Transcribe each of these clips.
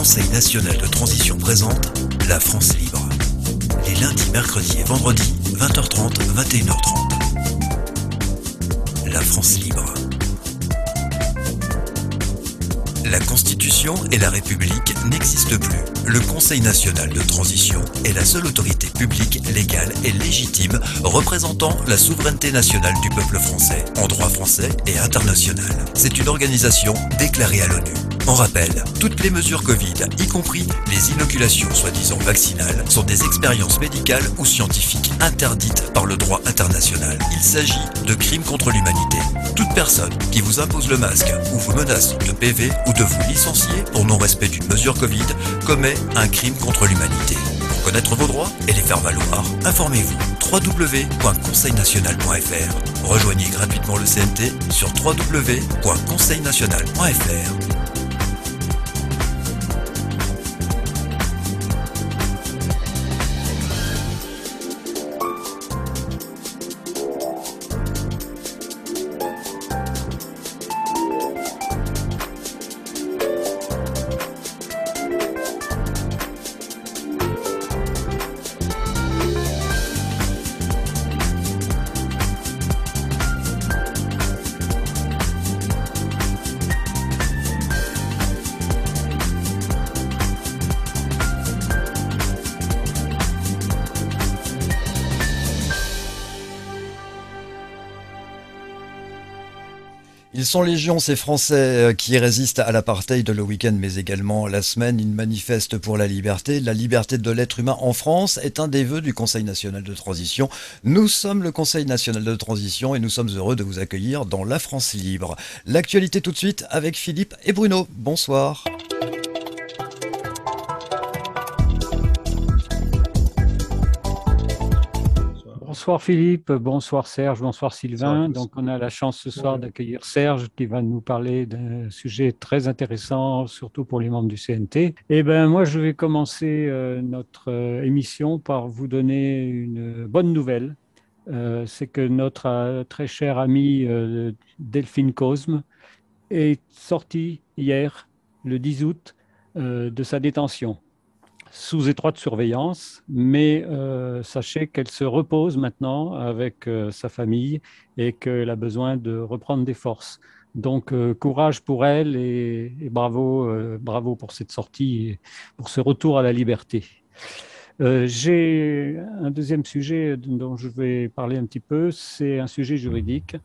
Conseil national de transition présente La France libre. Les lundis, mercredis et vendredis, 20h30, 21h30. La France libre. La Constitution et la République n'existent plus. Le Conseil national de transition est la seule autorité publique, légale et légitime représentant la souveraineté nationale du peuple français, en droit français et international. C'est une organisation déclarée à l'ONU. On rappelle, toutes les mesures Covid, y compris les inoculations soi-disant vaccinales, sont des expériences médicales ou scientifiques interdites par le droit international. Il s'agit de crimes contre l'humanité. Toute personne qui vous impose le masque ou vous menace de PV ou de vous licencier pour non-respect d'une mesure Covid commet un crime contre l'humanité. Pour connaître vos droits et les faire valoir, informez-vous www.conseilnational.fr. Rejoignez gratuitement le CNT sur www.conseilnational.fr. Ils sont légion, ces Français qui résistent à l'apartheid le week-end, mais également la semaine. Ils manifestent pour la liberté. La liberté de l'être humain en France est un des vœux du Conseil national de transition. Nous sommes le Conseil national de transition et nous sommes heureux de vous accueillir dans La France libre. L'actualité tout de suite avec Philippe et Bruno. Bonsoir. Bonsoir Philippe, bonsoir Serge, bonsoir Sylvain. Donc on a la chance ce soir d'accueillir Serge qui va nous parler d'un sujet très intéressant, surtout pour les membres du CNT. Et ben moi je vais commencer notre émission par vous donner une bonne nouvelle. C'est que notre très chère amie Delphine Cosme est sortie hier, le 10 août, de sa détention, sous étroite surveillance, mais sachez qu'elle se repose maintenant avec sa famille et qu'elle a besoin de reprendre des forces. Donc, courage pour elle et bravo, bravo pour cette sortie et pour ce retour à la liberté. J'ai un deuxième sujet dont je vais parler un petit peu, c'est un sujet juridique.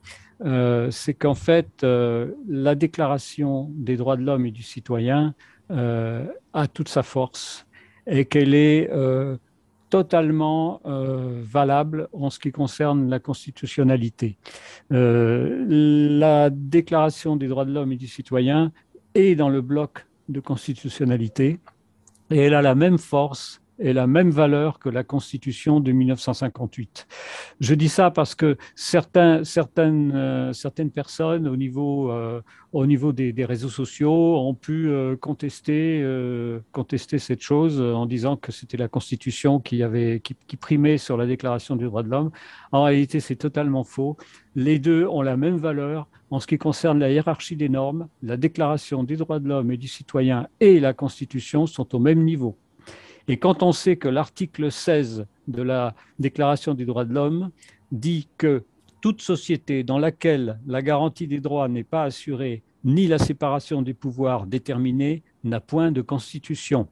C'est qu'en fait, la Déclaration des droits de l'homme et du citoyen a toute sa force et qu'elle est totalement valable en ce qui concerne la constitutionnalité. La Déclaration des droits de l'homme et du citoyen est dans le bloc de constitutionnalité et elle a la même force et la même valeur que la Constitution de 1958. Je dis ça parce que certaines personnes au niveau des réseaux sociaux ont pu contester cette chose en disant que c'était la Constitution qui primait sur la Déclaration des droits de l'homme. En réalité, c'est totalement faux. Les deux ont la même valeur. En ce qui concerne la hiérarchie des normes, la Déclaration des droits de l'homme et du citoyen et la Constitution sont au même niveau. Et quand on sait que l'article 16 de la Déclaration des droits de l'homme dit que toute société dans laquelle la garantie des droits n'est pas assurée ni la séparation des pouvoirs déterminée n'a point de constitution.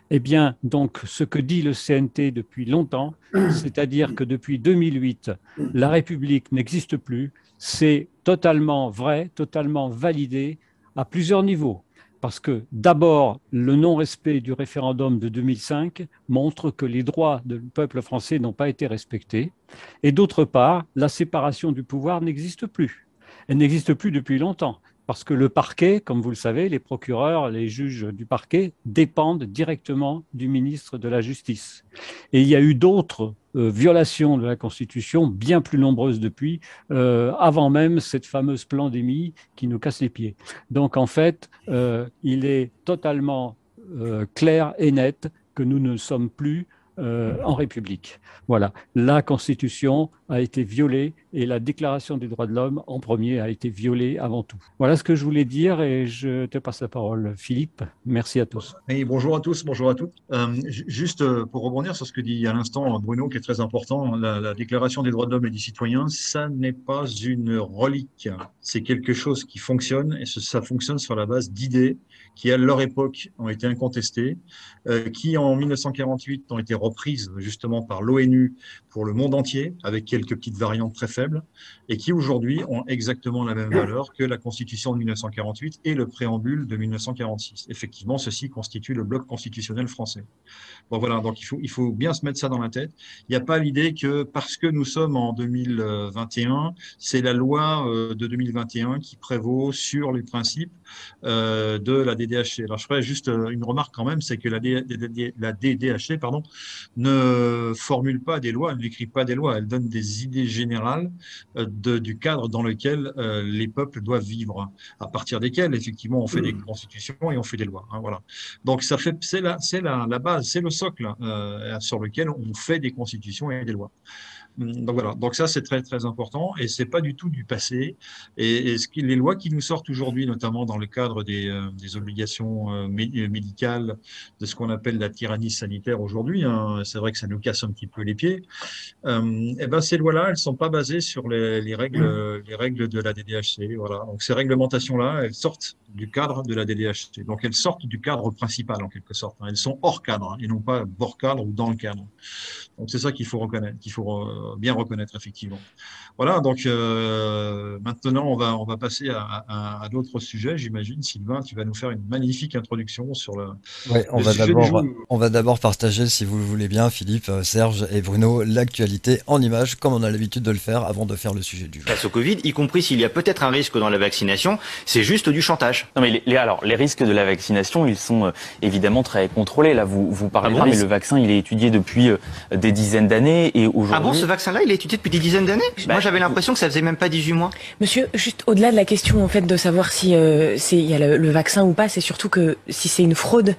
Eh bien, donc, ce que dit le CNT depuis longtemps, c'est-à-dire que depuis 2008, la République n'existe plus, c'est totalement vrai, totalement validé à plusieurs niveaux. Parce que d'abord, le non-respect du référendum de 2005 montre que les droits du peuple français n'ont pas été respectés. Et d'autre part, la séparation du pouvoir n'existe plus. Elle n'existe plus depuis longtemps. Parce que le parquet, comme vous le savez, les procureurs, les juges du parquet dépendent directement du ministre de la Justice. Et il y a eu d'autres violations de la Constitution, bien plus nombreuses depuis, avant même cette fameuse pandémie qui nous casse les pieds. Donc en fait, il est totalement clair et net que nous ne sommes plus en République. Voilà, la Constitution a été violée et la Déclaration des droits de l'homme en premier a été violée avant tout. Voilà ce que je voulais dire et je te passe la parole. Philippe, merci à tous. Oui, bonjour à tous, bonjour à toutes. Juste pour rebondir sur ce que dit à l'instant Bruno, qui est très important, la Déclaration des droits de l'homme et du citoyen, ça n'est pas une relique, c'est quelque chose qui fonctionne et ça fonctionne sur la base d'idées qui, à leur époque, ont été incontestées, qui, en 1948, ont été reprises justement par l'ONU pour le monde entier, avec quelques petites variantes très faibles, et qui, aujourd'hui, ont exactement la même valeur que la Constitution de 1948 et le préambule de 1946. Effectivement, ceci constitue le bloc constitutionnel français. Bon, voilà, donc il faut bien se mettre ça dans la tête. Il n'y a pas l'idée que parce que nous sommes en 2021, c'est la loi de 2021 qui prévaut sur les principes de la DDHC. Alors, je ferais juste une remarque quand même, c'est que la DDHC, pardon, ne formule pas des lois, elle n'écrit pas des lois, elle donne des idées générales du cadre dans lequel les peuples doivent vivre, à partir desquels, effectivement, on fait des constitutions et on fait des lois. Hein, voilà. Donc, c'est la base, c'est le socle sur lequel on fait des constitutions et des lois. Donc voilà, donc ça c'est très très important et c'est pas du tout du passé. Et les lois qui nous sortent aujourd'hui, notamment dans le cadre des obligations médicales, de ce qu'on appelle la tyrannie sanitaire aujourd'hui, hein, c'est vrai que ça nous casse un petit peu les pieds. Et ben ces lois-là, elles sont pas basées sur les règles de la DDHC. Voilà, donc ces réglementations-là, elles sortent du cadre de la DDHC. Donc elles sortent du cadre principal en quelque sorte. Hein. Elles sont hors cadre hein, et non pas hors cadre ou dans le cadre. Donc c'est ça qu'il faut reconnaître, qu'il faut bien reconnaître effectivement. Voilà, donc maintenant on va passer à d'autres sujets. J'imagine, Sylvain, tu vas nous faire une magnifique introduction sur Ouais, on va d'abord partager, si vous le voulez bien, Philippe, Serge et Bruno, l'actualité en images, comme on a l'habitude de le faire avant de faire le sujet du jour. Face au Covid, y compris s'il y a peut-être un risque dans la vaccination, c'est juste du chantage. Non mais les risques de la vaccination, ils sont évidemment très contrôlés. Là, vous parlez de mais le vaccin, il est étudié depuis des dizaines d'années et aujourd'hui. Ah bon, ce vaccin-là, il est étudié depuis des dizaines d'années? Moi, j'avais l'impression que ça faisait même pas 18 mois. Monsieur, juste au-delà de la question en fait de savoir si il y a le vaccin ou pas, c'est surtout que si c'est une fraude,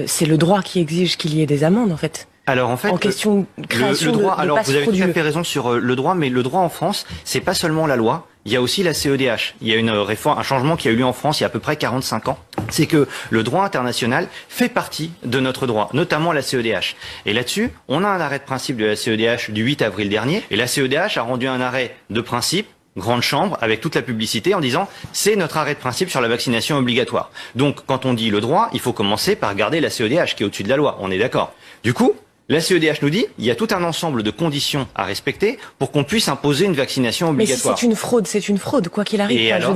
c'est le droit qui exige qu'il y ait des amendes en fait. Alors en fait, en question de création le droit, alors vous avez tout à fait raison sur le droit, mais le droit en France, c'est pas seulement la loi. Il y a aussi la CEDH. Il y a une réforme, un changement qui a eu lieu en France il y a à peu près 45 ans. C'est que le droit international fait partie de notre droit, notamment la CEDH. Et là-dessus, on a un arrêt de principe de la CEDH du 8 avril dernier. Et la CEDH a rendu un arrêt de principe, grande chambre, avec toute la publicité, en disant c'est notre arrêt de principe sur la vaccination obligatoire. Donc, quand on dit le droit, il faut commencer par regarder la CEDH qui est au-dessus de la loi. On est d'accord. Du coup, la CEDH nous dit il y a tout un ensemble de conditions à respecter pour qu'on puisse imposer une vaccination obligatoire. Mais si c'est une fraude, quoi qu'il arrive. Et alors,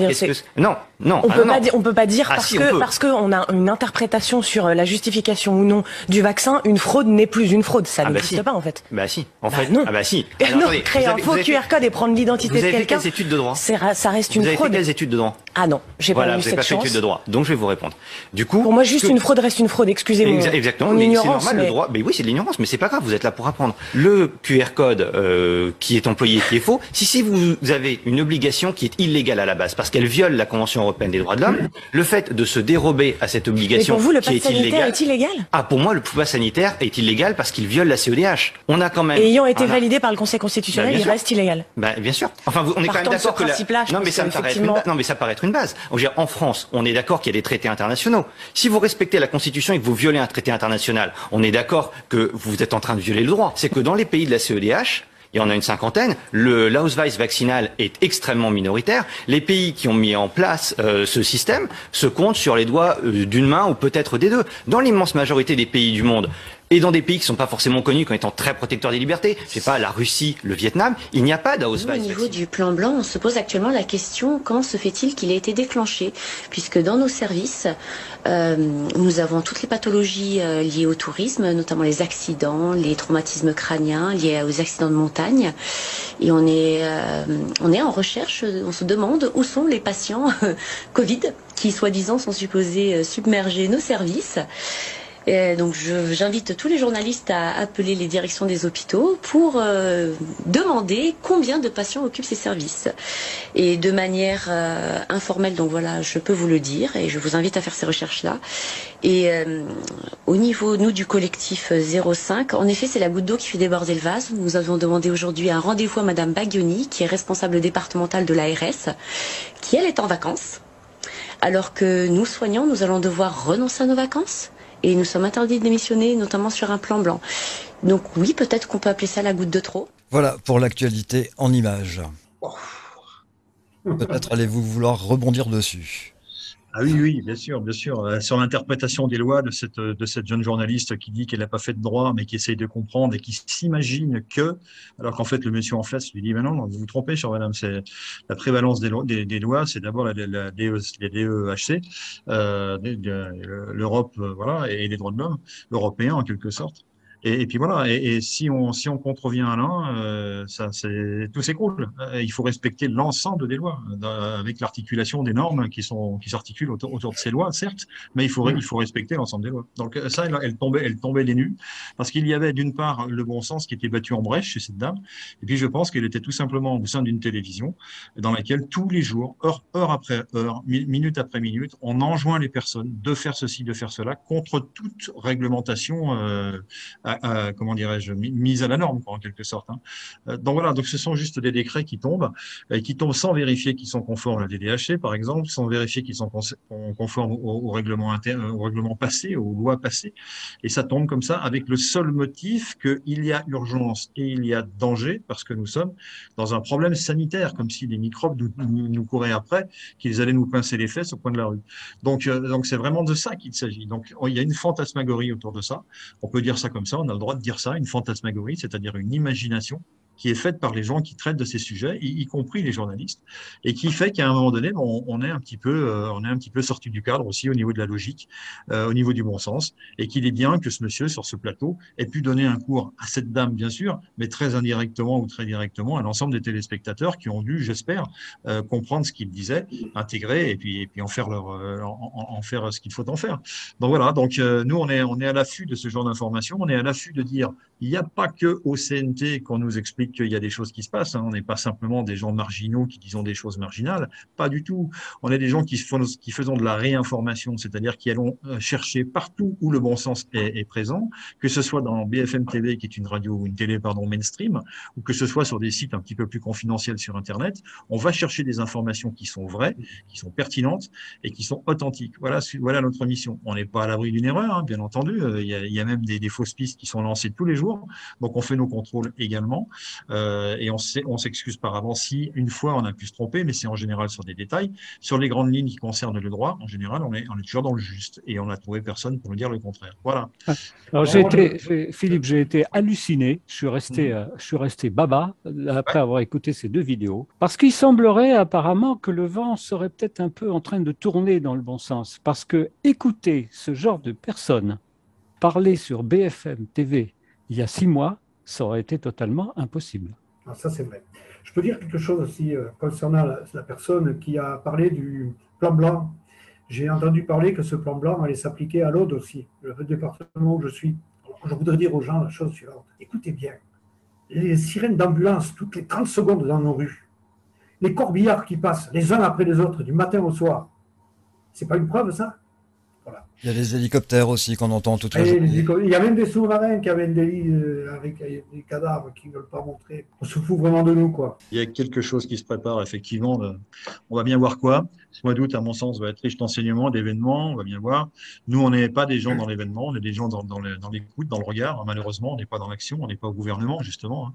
non. On peut pas dire parce qu'on a une interprétation sur la justification ou non du vaccin, une fraude n'est plus une fraude. Ça n'existe pas en fait. Bah si. En fait, non. Ah bah si. Alors, attendez, créer un faux QR code et prendre l'identité de quelqu'un. Vous avez fait quelles études de droit? Ça reste une fraude. Vous avez fait quelles études de droit? Ah non, j'ai pas eu cette chance. Voilà, vous n'avez pas fait d'études de droit. Donc je vais vous répondre. Du coup, pour moi, juste une fraude reste une fraude. Excusez-moi. Exactement. Mais c'est normal le droit. Mais oui, c'est de l'ignorance. Mais c'est pas grave. Vous êtes là pour apprendre. Le QR code qui est employé, qui est faux. Si vous avez une obligation qui est illégale à la base, parce qu'elle viole la Convention européenne des droits de l'homme, le fait de se dérober à cette obligation pour vous, le qui est illégale, est illégal. Ah, pour moi, le pass sanitaire est illégal parce qu'il viole la CEDH. On a quand même. Et ayant été validé par le Conseil constitutionnel, il reste illégal. Bah, bien sûr. Enfin, on est quand même d'accord que non, mais ça me paraît être une base. En France, on est d'accord qu'il y a des traités internationaux. Si vous respectez la Constitution et que vous violez un traité international, on est d'accord que vous êtes en train de violer le droit. C'est que dans les pays de la CEDH, il y en a une cinquantaine, l'Ausweis vaccinal est extrêmement minoritaire. Les pays qui ont mis en place ce système se comptent sur les doigts d'une main ou peut-être des deux. Dans l'immense majorité des pays du monde, et dans des pays qui ne sont pas forcément connus comme étant très protecteurs des libertés, je sais pas, la Russie, le Vietnam, il n'y a pas d'Ausweis. Au niveau du plan blanc, on se pose actuellement la question comment se fait-il qu'il ait été déclenché, puisque dans nos services, nous avons toutes les pathologies liées au tourisme, notamment les accidents, les traumatismes crâniens liés aux accidents de montagne, et on est en recherche, on se demande où sont les patients Covid qui soi-disant sont supposés submerger nos services. Donc j'invite tous les journalistes à appeler les directions des hôpitaux pour demander combien de patients occupent ces services. Et de manière informelle, donc voilà, je peux vous le dire et je vous invite à faire ces recherches-là. Et au niveau, nous, du collectif 05, en effet, c'est la goutte d'eau qui fait déborder le vase. Nous avons demandé aujourd'hui un rendez-vous à Madame Baglioni, qui est responsable départementale de l'ARS, qui, elle, est en vacances. Alors que nous, soignants, nous allons devoir renoncer à nos vacances et nous sommes interdits de démissionner, notamment sur un plan blanc. Donc oui, peut-être qu'on peut appeler ça la goutte de trop. Voilà pour l'actualité en images. Peut-être allez-vous vouloir rebondir dessus. Ah oui, oui, bien sûr, bien sûr. Sur l'interprétation des lois de cette jeune journaliste qui dit qu'elle n'a pas fait de droit, mais qui essaye de comprendre et qui s'imagine que, alors qu'en fait, le monsieur en face lui dit, mais non, vous vous trompez, chère madame, c'est la prévalence des lois, c'est d'abord les DEHC, l'Europe, voilà, et les droits de l'homme, européens en quelque sorte. Et puis voilà, et si on contrevient à l'un, tout s'écroule. Il faut respecter l'ensemble des lois, avec l'articulation des normes qui s'articulent autour de ces lois, certes, mais il faut respecter l'ensemble des lois. Donc ça, elle tombait les nues, parce qu'il y avait d'une part le bon sens qui était battu en brèche chez cette dame, et puis je pense qu'elle était tout simplement au sein d'une télévision dans laquelle tous les jours, heure après heure, minute après minute, on enjoint les personnes de faire ceci, de faire cela, contre toute réglementation comment dirais-je, mise à la norme, quoi, en quelque sorte. Hein. Donc voilà, donc ce sont juste des décrets qui tombent sans vérifier qu'ils sont conformes à la DDHC, par exemple, sans vérifier qu'ils sont conformes au règlement passé, aux lois passées, et ça tombe comme ça avec le seul motif qu'il y a urgence et il y a danger, parce que nous sommes dans un problème sanitaire, comme si les microbes nous couraient après, qu'ils allaient nous pincer les fesses au coin de la rue. Donc c'est vraiment de ça qu'il s'agit. Donc il y a une fantasmagorie autour de ça. On peut dire ça comme ça, on a le droit de dire ça, une fantasmagorie, c'est-à-dire une imagination qui est faite par les gens qui traitent de ces sujets, y compris les journalistes, et qui fait qu'à un moment donné, on est un petit peu sorti du cadre aussi au niveau de la logique, au niveau du bon sens, et qu'il est bien que ce monsieur sur ce plateau ait pu donner un cours à cette dame, bien sûr, mais très indirectement ou très directement à l'ensemble des téléspectateurs qui ont dû, j'espère, comprendre ce qu'il disait, intégrer et puis en faire ce qu'il faut en faire. Donc voilà, donc nous on est à l'affût de ce genre d'informations, on est à l'affût de dire il n'y a pas que au CNT qu'on nous explique qu'il y a des choses qui se passent. Hein. On n'est pas simplement des gens marginaux qui disons des choses marginales. Pas du tout. On est des gens qui faisons de la réinformation, c'est-à-dire qui allons chercher partout où le bon sens est présent, que ce soit dans BFM TV, qui est une radio ou une télé, pardon, mainstream, ou que ce soit sur des sites un petit peu plus confidentiels sur Internet. On va chercher des informations qui sont vraies, qui sont pertinentes et qui sont authentiques. Voilà notre mission. On n'est pas à l'abri d'une erreur, hein, bien entendu. Il y a même des fausses pistes qui sont lancées tous les jours. Donc, on fait nos contrôles également et on s'excuse par avance si une fois on a pu se tromper, mais c'est en général sur des détails. Sur les grandes lignes qui concernent le droit, en général, on est toujours dans le juste et on n'a trouvé personne pour nous dire le contraire. Voilà. Alors, Philippe, j'ai été halluciné. Je suis resté baba après avoir écouté ces deux vidéos parce qu'il semblerait apparemment que le vent serait peut-être un peu en train de tourner dans le bon sens parce que écouter ce genre de personnes parler sur BFM TV il y a 6 mois, ça aurait été totalement impossible. Ah, ça, c'est vrai. Je peux dire quelque chose aussi concernant la personne qui a parlé du plan blanc. J'ai entendu parler que ce plan blanc allait s'appliquer à l'Aude aussi, le département où je suis. Je voudrais dire aux gens la chose suivante. Écoutez bien, les sirènes d'ambulance toutes les 30 secondes dans nos rues, les corbillards qui passent les uns après les autres du matin au soir, c'est pas une preuve, ça? Voilà. Il y a les hélicoptères aussi qu'on entend toute la journée. Il y a même des sous-marins qui avaient des lits avec des cadavres qui ne veulent pas montrer. On se fout vraiment de nous, quoi. Il y a quelque chose qui se prépare, effectivement. On va bien voir quoi. Ce mois d'août, à mon sens, va être riche d'enseignements, d'événements. On va bien voir. Nous, on n'est pas des gens dans l'événement, on est des gens dans l'écoute, dans le regard. Malheureusement, on n'est pas dans l'action, on n'est pas au gouvernement, justement.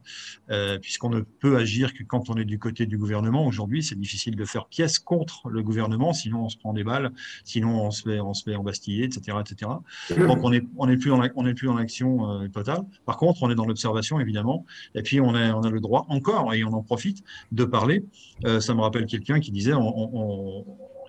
Puisqu'on ne peut agir que quand on est du côté du gouvernement. Aujourd'hui, c'est difficile de faire pièce contre le gouvernement, sinon on se prend des balles, sinon on se fait embastiller, etc., etc. Donc, on n'est plus dans l'action totale. Par contre, on est dans l'observation, évidemment. Et puis, on a le droit encore, et on en profite, de parler. Ça me rappelle quelqu'un qui disait,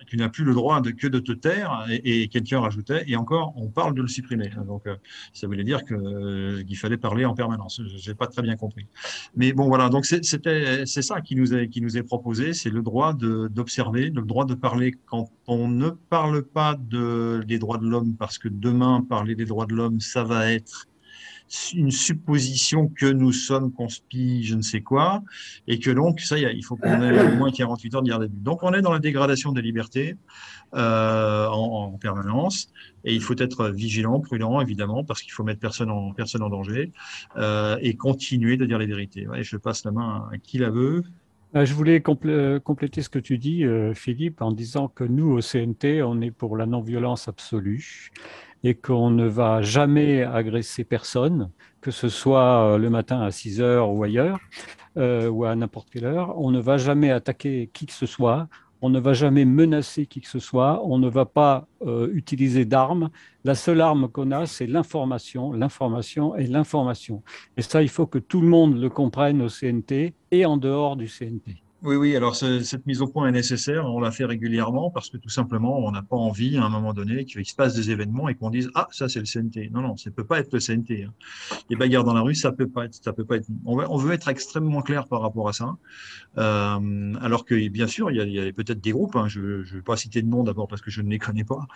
plus le droit que de te taire. Et quelqu'un rajoutait, et encore, on parle de le supprimer. Donc, ça voulait dire qu'il fallait parler en permanence. Je n'ai pas très bien compris. Mais bon, voilà. Donc, c'est ça qui nous est proposé. C'est le droit d'observer, le droit de parler quand on ne parle pas des droits de l'homme, parce que demain, parler des droits de l'homme, ça va être une supposition que nous sommes conspi, je ne sais quoi, et que donc, ça y est, il faut qu'on ait au moins 48 heures de garde à vue. Donc, on est dans la dégradation des libertés en permanence, et il faut être vigilant, prudent, évidemment, parce qu'il faut mettre personne en danger, et continuer de dire les vérités. Ouais, je passe la main à qui la veut. Je voulais compléter ce que tu dis, Philippe, en disant que nous, au CNT, on est pour la non-violence absolue et qu'on ne va jamais agresser personne, que ce soit le matin à 6 heures ou ailleurs, ou à n'importe quelle heure. On ne va jamais attaquer qui que ce soit, on ne va jamais menacer qui que ce soit, on ne va pas utiliser d'armes. La seule arme qu'on a, c'est l'information, l'information et l'information. Et ça, il faut que tout le monde le comprenne au CNT et en dehors du CNT. Oui, alors cette mise au point est nécessaire, on la fait régulièrement parce que tout simplement, on n'a pas envie à un moment donné qu'il se passe des événements et qu'on dise « Ah, ça c'est le CNT ». Non, ça ne peut pas être le CNT. Hein. Les bagarres dans la rue, ça peut pas être. On veut être extrêmement clair par rapport à ça. Alors que bien sûr, il y a peut-être des groupes, hein, je ne vais pas citer de nom d'abord parce que je ne les connais pas,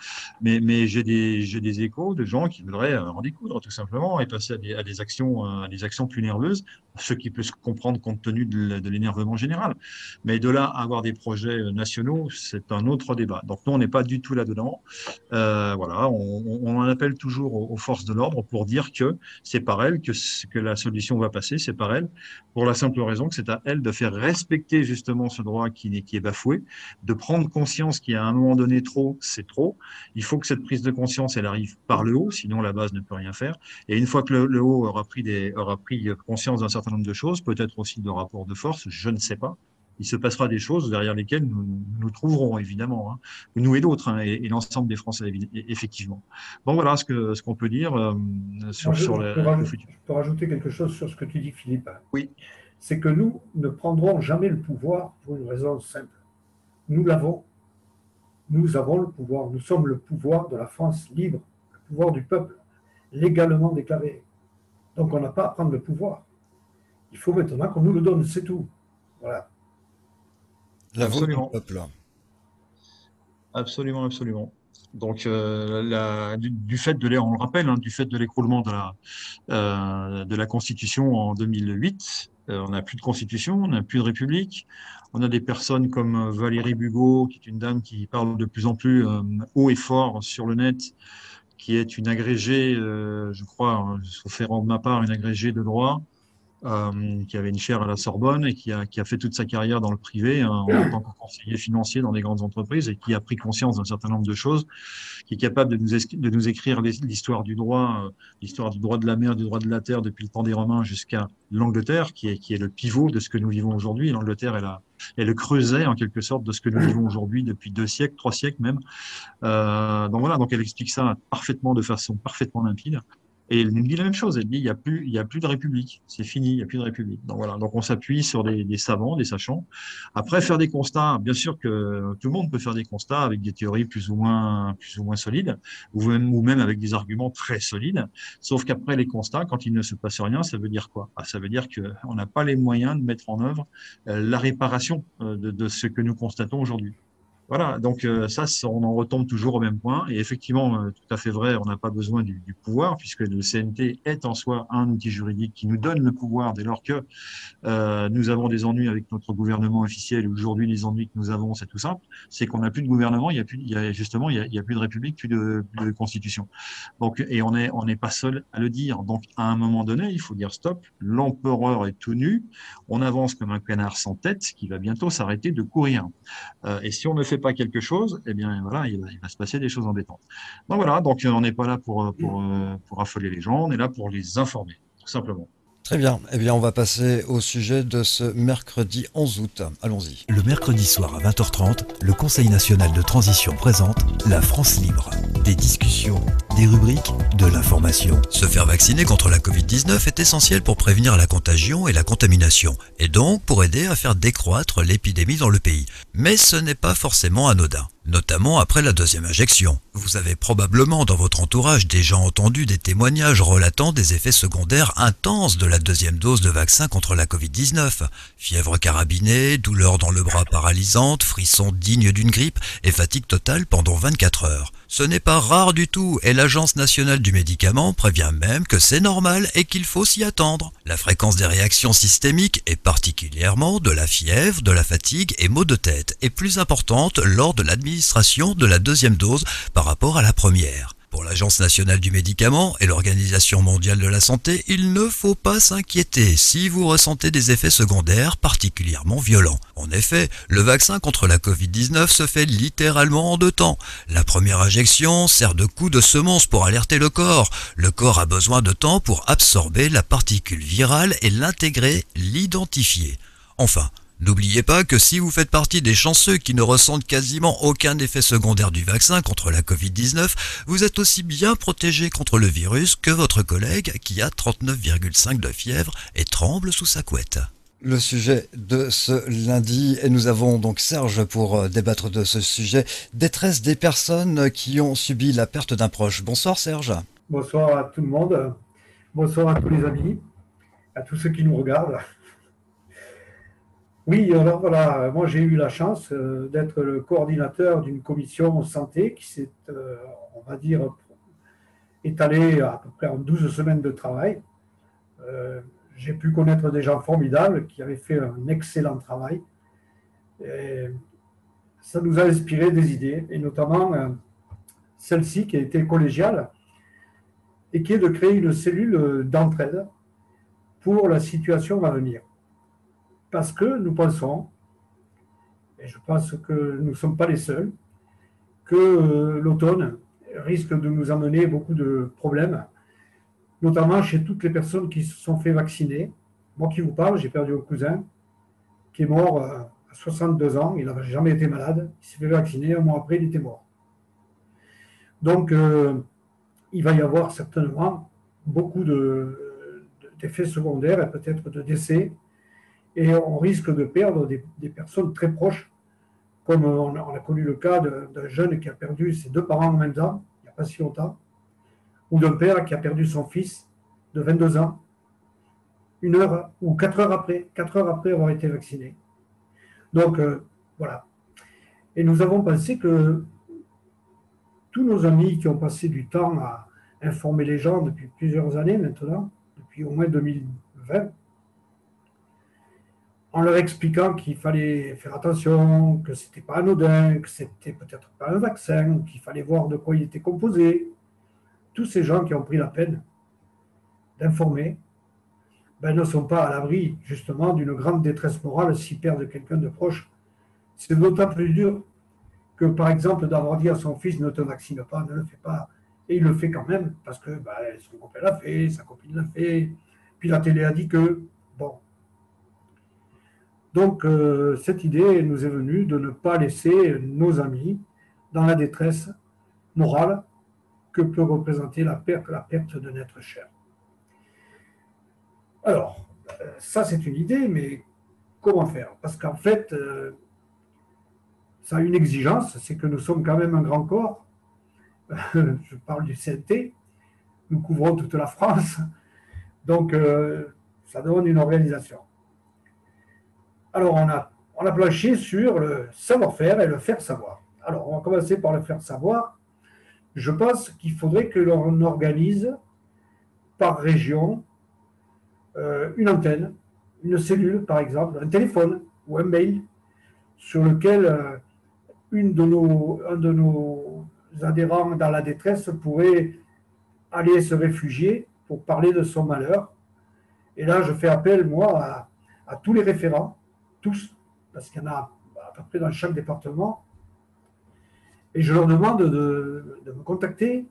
mais j'ai des échos de gens qui voudraient en découdre tout simplement et passer à des actions plus nerveuses, ce qui peut se comprendre compte tenu de l'énervement général. Mais de là à avoir des projets nationaux, c'est un autre débat. Donc nous, on n'est pas du tout là-dedans. Voilà, on en appelle toujours aux forces de l'ordre pour dire que c'est par elles que la solution va passer, c'est par elles, pour la simple raison que c'est à elles de faire respecter justement ce droit qui est bafoué, de prendre conscience qu'il y a un moment donné trop, c'est trop. Il faut que cette prise de conscience, elle arrive par le haut, sinon la base ne peut rien faire. Et une fois que le haut aura pris conscience d'un certain nombre de choses, peut-être aussi de rapports de force, je ne sais pas. Il se passera des choses derrière lesquelles nous trouverons, évidemment, hein, nous et d'autres, hein, et l'ensemble des Français, effectivement. Bon, voilà ce qu'on peut dire sur le futur. Je peux rajouter quelque chose sur ce que tu dis, Philippe. Oui. C'est que nous ne prendrons jamais le pouvoir pour une raison simple. Nous l'avons. Nous avons le pouvoir. Nous sommes le pouvoir de la France libre, le pouvoir du peuple, légalement déclaré. Donc, on n'a pas à prendre le pouvoir. Il faut maintenant qu'on nous le donne, c'est tout. Voilà. La voix du Absolument. peuple. Absolument. Donc, du fait on le rappelle, hein, du fait de l'écroulement de la Constitution en 2008, on n'a plus de Constitution, on n'a plus de République. On a des personnes comme Valérie Bugeaud, qui est une dame qui parle de plus en plus haut et fort sur le net, qui est une agrégée, je crois, sauf erreur de ma part, une agrégée de droit, qui avait une chaire à la Sorbonne et qui a fait toute sa carrière dans le privé, hein, en tant que conseiller financier dans des grandes entreprises et qui a pris conscience d'un certain nombre de choses, qui est capable de nous écrire l'histoire du droit de la mer, du droit de la terre depuis le temps des Romains jusqu'à l'Angleterre, qui est le pivot de ce que nous vivons aujourd'hui. L'Angleterre est le creuset en quelque sorte de ce que nous vivons aujourd'hui depuis 2 siècles, 3 siècles même. Donc voilà, donc elle explique ça parfaitement, de façon parfaitement limpide. Et elle nous dit la même chose, elle dit il y a plus de République, c'est fini, il n'y a plus de République. Donc voilà, donc on s'appuie sur des savants, des sachants. Après, faire des constats, bien sûr que tout le monde peut faire des constats avec des théories plus ou moins solides, ou même avec des arguments très solides. Sauf qu'après les constats, quand il ne se passe rien, ça veut dire quoi? Ça veut dire qu'on n'a pas les moyens de mettre en œuvre la réparation de ce que nous constatons aujourd'hui. Voilà, donc ça, on en retombe toujours au même point. Et effectivement, tout à fait vrai, on n'a pas besoin du pouvoir, puisque le CNT est en soi un outil juridique qui nous donne le pouvoir dès lors que nous avons des ennuis avec notre gouvernement officiel. Aujourd'hui, les ennuis que nous avons, c'est tout simple, c'est qu'on n'a plus de gouvernement, il y a plus de République, plus de Constitution. Donc, et on n'est pas seul à le dire. Donc, à un moment donné, il faut dire stop, l'empereur est tout nu, on avance comme un canard sans tête qui va bientôt s'arrêter de courir. Et si on ne fait pas quelque chose, eh bien voilà, il va se passer des choses embêtantes. Donc voilà, donc on n'est pas là pour affoler les gens, on est là pour les informer, tout simplement. Très bien. Eh bien, on va passer au sujet de ce mercredi 11 août. Allons-y. Le mercredi soir à 20h30, le Conseil national de transition présente La France libre. Des discussions, des rubriques, de l'information. Se faire vacciner contre la Covid-19 est essentiel pour prévenir la contagion et la contamination, et donc pour aider à faire décroître l'épidémie dans le pays. Mais ce n'est pas forcément anodin. notamment après la deuxième injection. Vous avez probablement dans votre entourage déjà entendu des témoignages relatant des effets secondaires intenses de la deuxième dose de vaccin contre la Covid-19. Fièvre carabinée, douleurs dans le bras paralysantes, frissons dignes d'une grippe et fatigue totale pendant 24 heures. Ce n'est pas rare du tout et l'Agence nationale du médicament prévient même que c'est normal et qu'il faut s'y attendre. La fréquence des réactions systémiques et particulièrement de la fièvre, de la fatigue et maux de tête est plus importante lors de l'administration de la deuxième dose par rapport à la première. Pour l'Agence nationale du médicament et l'Organisation mondiale de la santé, il ne faut pas s'inquiéter si vous ressentez des effets secondaires particulièrement violents. En effet, le vaccin contre la Covid-19 se fait littéralement en 2 temps. La première injection sert de coup de semonce pour alerter le corps. Le corps a besoin de temps pour absorber la particule virale et l'intégrer, l'identifier. Enfin, n'oubliez pas que si vous faites partie des chanceux qui ne ressentent quasiment aucun effet secondaire du vaccin contre la Covid-19, vous êtes aussi bien protégé contre le virus que votre collègue qui a 39,5 de fièvre et tremble sous sa couette. Le sujet de ce lundi, et nous avons donc Serge pour débattre de ce sujet, détresse des personnes qui ont subi la perte d'un proche. Bonsoir Serge. Bonsoir à tout le monde, bonsoir à tous les amis, à tous ceux qui nous regardent. Oui, alors voilà, moi j'ai eu la chance d'être le coordinateur d'une commission santé qui s'est, on va dire, étalée à peu près en 12 semaines de travail. J'ai pu connaître des gens formidables qui avaient fait un excellent travail. Et ça nous a inspiré des idées, et notamment celle-ci qui a été collégiale et qui est de créer une cellule d'entraide pour la situation à venir. Parce que nous pensons, et je pense que nous ne sommes pas les seuls, que l'automne risque de nous amener beaucoup de problèmes, notamment chez toutes les personnes qui se sont fait vacciner. Moi qui vous parle, j'ai perdu un cousin qui est mort à 62 ans, il n'avait jamais été malade, il s'est fait vacciner, 1 mois après il était mort. Donc il va y avoir certainement beaucoup d'effets secondaires et peut-être de décès. Et on risque de perdre des personnes très proches, comme on a connu le cas d'un jeune qui a perdu ses 2 parents en même temps, il n'y a pas si longtemps, ou d'un père qui a perdu son fils de 22 ans, 1 heure ou 4 heures après avoir été vacciné. Donc, voilà. Et nous avons pensé que tous nos amis qui ont passé du temps à informer les gens depuis plusieurs années maintenant, depuis au moins 2020, en leur expliquant qu'il fallait faire attention, que ce n'était pas anodin, que ce n'était peut-être pas un vaccin, qu'il fallait voir de quoi il était composé. Tous ces gens qui ont pris la peine d'informer ne sont pas à l'abri justement d'une grande détresse morale s'ils perdent quelqu'un de proche. C'est d'autant plus dur que, par exemple, d'avoir dit à son fils « ne te vaccine pas, ne le fais pas », et il le fait quand même, parce que son copain l'a fait, sa copine l'a fait, puis la télé a dit que, bon. Donc, cette idée nous est venue de ne pas laisser nos amis dans la détresse morale que peut représenter la perte d'un être cher. Alors, ça c'est une idée, mais comment faire? Parce qu'en fait, ça a une exigence, c'est que nous sommes quand même un grand corps. Je parle du CNT, nous couvrons toute la France, donc ça demande une organisation. Alors, on a planché sur le savoir-faire et le faire savoir. Alors, on va commencer par le faire savoir. Je pense qu'il faudrait que l'on organise par région une antenne, une cellule, par exemple, un téléphone ou un mail sur lequel un de nos adhérents dans la détresse pourrait aller se réfugier pour parler de son malheur. Et là, je fais appel, moi, à tous les référents, tous, parce qu'il y en a à peu près dans chaque département, et je leur demande de me contacter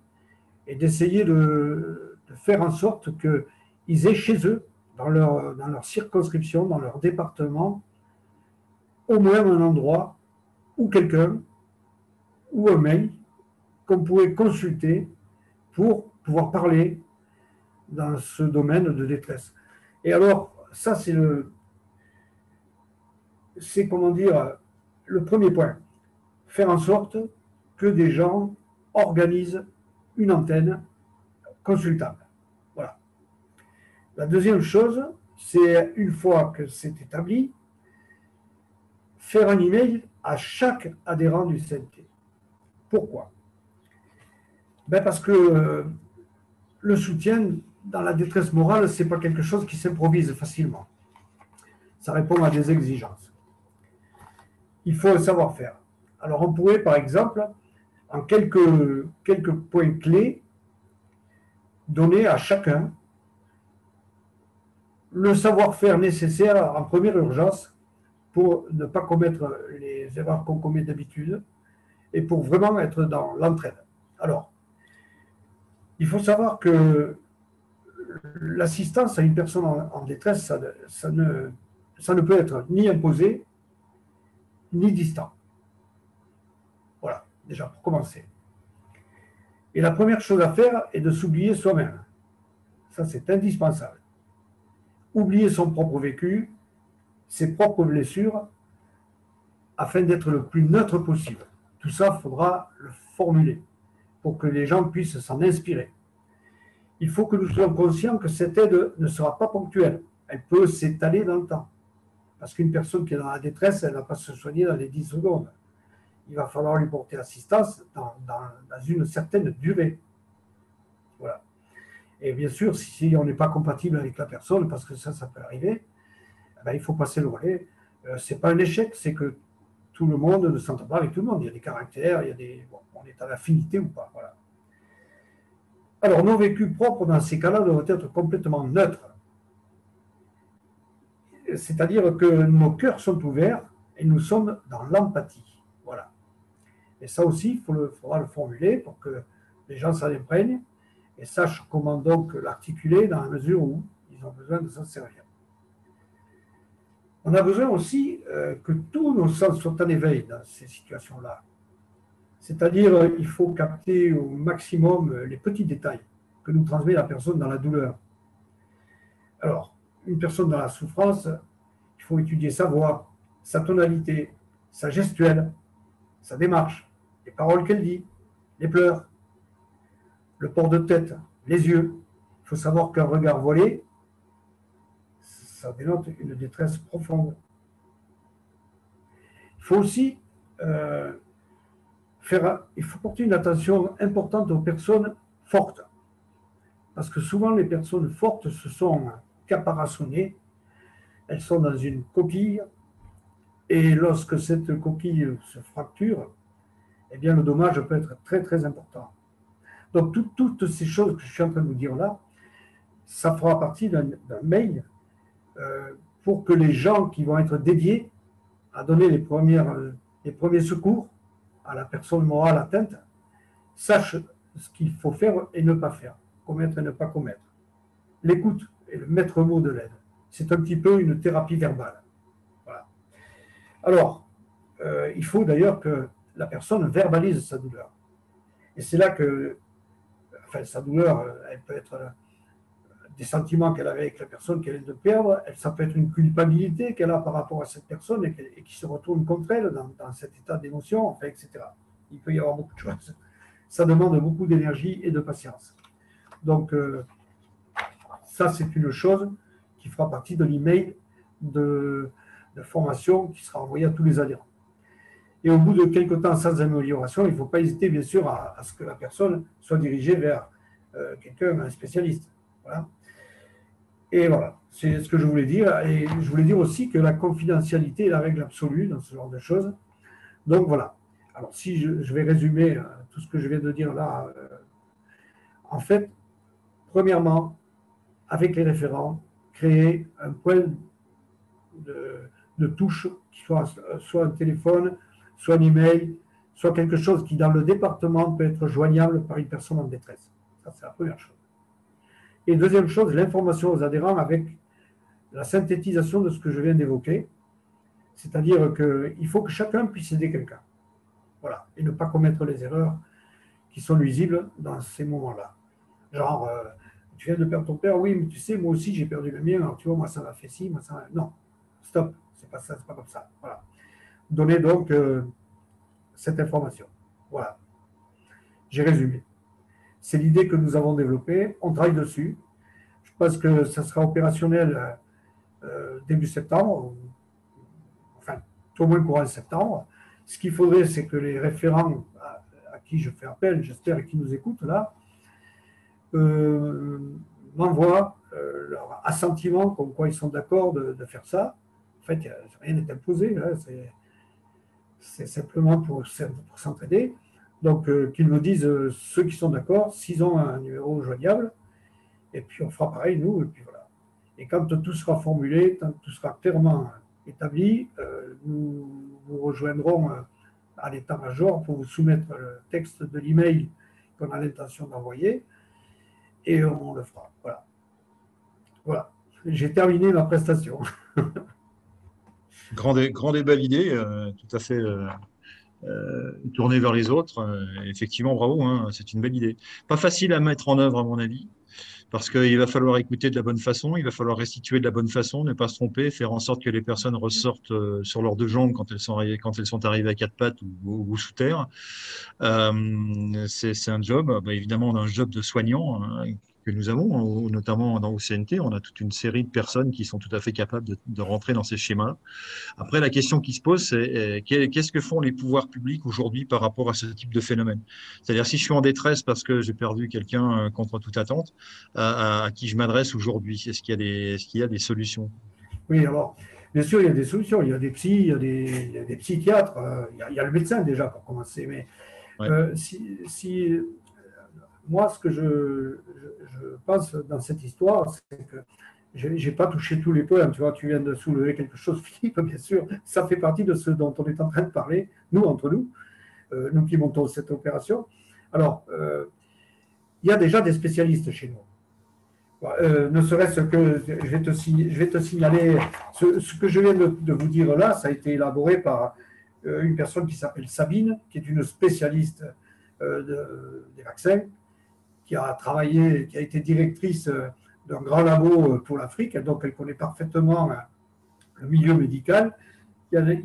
et d'essayer de faire en sorte qu'ils aient chez eux, dans leur circonscription, dans leur département, au moins un endroit ou quelqu'un, ou un mail qu'on pourrait consulter pour pouvoir parler dans ce domaine de détresse. Et alors, ça c'est comment dire, le premier point. faire en sorte que des gens organisent une antenne consultable. Voilà. La deuxième chose, c'est une fois que c'est établi, faire un email à chaque adhérent du CNT. Pourquoi? Ben parce que le soutien dans la détresse morale, ce n'est pas quelque chose qui s'improvise facilement. Ça répond à des exigences. Il faut un savoir-faire. Alors on pourrait, par exemple, en quelques points clés, donner à chacun le savoir-faire nécessaire en première urgence pour ne pas commettre les erreurs qu'on commet d'habitude et pour vraiment être dans l'entraide. Alors, il faut savoir que l'assistance à une personne en détresse, ça ne peut être ni imposé, ni distant. Voilà, déjà pour commencer. Et la première chose à faire est de s'oublier soi-même. Ça, c'est indispensable. Oublier son propre vécu, ses propres blessures, afin d'être le plus neutre possible. Tout ça, il faudra le formuler pour que les gens puissent s'en inspirer. Il faut que nous soyons conscients que cette aide ne sera pas ponctuelle. Elle peut s'étaler dans le temps. Parce qu'une personne qui est dans la détresse, elle ne va pas se soigner dans les 10 secondes. Il va falloir lui porter assistance dans une certaine durée. Voilà. Et bien sûr, si on n'est pas compatible avec la personne, parce que ça peut arriver, ben, il faut passer le relais. Ce n'est pas un échec, c'est que tout le monde ne s'entend pas avec tout le monde. Il y a des caractères, il y a des... Bon, on est à l'affinité ou pas. Voilà. Alors, nos vécus propres, dans ces cas-là, doivent être complètement neutres. C'est-à-dire que nos cœurs sont ouverts et nous sommes dans l'empathie. Voilà. Et ça aussi, il faudra le formuler pour que les gens s'en imprègnent et sachent comment donc l'articuler dans la mesure où ils ont besoin de s'en servir. On a besoin aussi que tous nos sens soient en éveil dans ces situations-là. C'est-à-dire il faut capter au maximum les petits détails que nous transmet la personne dans la douleur. Alors, une personne dans la souffrance, il faut étudier sa voix, sa tonalité, sa gestuelle, sa démarche, les paroles qu'elle dit, les pleurs, le port de tête, les yeux. Il faut savoir qu'un regard voilé, ça dénote une détresse profonde. Il faut aussi il faut porter une attention importante aux personnes fortes. Parce que souvent, les personnes fortes se sont caparaçonnées, elles sont dans une coquille, et lorsque cette coquille se fracture, eh bien, le dommage peut être très, très important. Donc, toutes ces choses que je suis en train de vous dire là, ça fera partie d'un mail pour que les gens qui vont être dédiés à donner les premiers secours à la personne morale atteinte sachent ce qu'il faut faire et ne pas faire, commettre et ne pas commettre. L'écoute est le maître mot de l'aide. C'est un petit peu une thérapie verbale. Voilà. Alors, il faut d'ailleurs que la personne verbalise sa douleur. Et c'est là que, enfin, sa douleur, elle peut être des sentiments qu'elle avait avec la personne qu'elle vient de perdre, ça peut être une culpabilité qu'elle a par rapport à cette personne et qui se retourne contre elle dans cet état d'émotion, enfin, etc. Il peut y avoir beaucoup de choses. Ça demande beaucoup d'énergie et de patience. Donc, ça, c'est une chose qui fera partie de l'email de formation qui sera envoyé à tous les adhérents. Et au bout de quelques temps sans amélioration, il ne faut pas hésiter, bien sûr, à ce que la personne soit dirigée vers quelqu'un, un spécialiste. Voilà. Et voilà, c'est ce que je voulais dire. Et je voulais dire aussi que la confidentialité est la règle absolue dans ce genre de choses. Donc voilà. Alors si je vais résumer tout ce que je viens de dire là, en fait, premièrement, avec les référents, créer un point de touche qui soit un téléphone, soit un email, soit quelque chose qui dans le département peut être joignable par une personne en détresse. Ça, c'est la première chose. Et deuxième chose, l'information aux adhérents avec la synthétisation de ce que je viens d'évoquer, c'est-à-dire qu'il faut que chacun puisse aider quelqu'un. Voilà, et ne pas commettre les erreurs qui sont nuisibles dans ces moments-là. Genre, tu viens de perdre ton père, oui, mais tu sais, moi aussi j'ai perdu le mien, alors tu vois, moi ça m'a fait ci, moi ça m'a... Non, stop, c'est pas ça, c'est pas comme ça. Voilà. Donner donc cette information. Voilà. J'ai résumé. C'est l'idée que nous avons développée. On travaille dessus. Je pense que ça sera opérationnel début septembre, enfin, tout au moins courant septembre. Ce qu'il faudrait, c'est que les référents à qui je fais appel, j'espère, et qui nous écoutent là, m'envoient leur assentiment, comme quoi ils sont d'accord de faire ça. En fait, rien n'est imposé, hein, c'est simplement pour s'entraider. Donc, qu'ils me disent ceux qui sont d'accord, s'ils ont un numéro joignable, et puis on fera pareil, nous, et puis voilà. Et quand tout sera formulé, quand tout sera clairement établi, nous vous rejoindrons à l'état-major pour vous soumettre le texte de l'email qu'on a l'intention d'envoyer, et on le fera. Voilà. Voilà. J'ai terminé ma prestation. Grand et belle idée, tout à fait tournée vers les autres. Effectivement, bravo, hein, c'est une belle idée. Pas facile à mettre en œuvre, à mon avis, parce qu'il va falloir écouter de la bonne façon, il va falloir restituer de la bonne façon, ne pas se tromper, faire en sorte que les personnes ressortent sur leurs deux jambes quand elles sont arrivées à quatre pattes ou sous terre. C'est un job, évidemment, on a un job de soignant, hein, que nous avons, notamment dans OCNT, on a toute une série de personnes qui sont tout à fait capables de rentrer dans ces schémas. Après, la question qui se pose, c'est qu'est-ce que font les pouvoirs publics aujourd'hui par rapport à ce type de phénomène? C'est-à-dire, si je suis en détresse parce que j'ai perdu quelqu'un contre toute attente, à qui je m'adresse aujourd'hui? Est-ce qu'il y a des solutions? Oui, alors, bien sûr, il y a des solutions. Il y a des psys, il y a des psychiatres, il y a le médecin déjà pour commencer. Mais Ouais. moi, ce que je pense dans cette histoire, c'est que je n'ai pas touché tous les points. Tu vois, tu viens de soulever quelque chose, Philippe, bien sûr. Ça fait partie de ce dont on est en train de parler, nous, entre nous, nous qui montons cette opération. Alors, il y a déjà des spécialistes chez nous. Ne serait-ce que, je vais te signaler, ce que je viens de vous dire là, ça a été élaboré par une personne qui s'appelle Sabine, qui est une spécialiste des vaccins, qui a travaillé, qui a été directrice d'un grand labo pour l'Afrique, donc elle connaît parfaitement le milieu médical. Il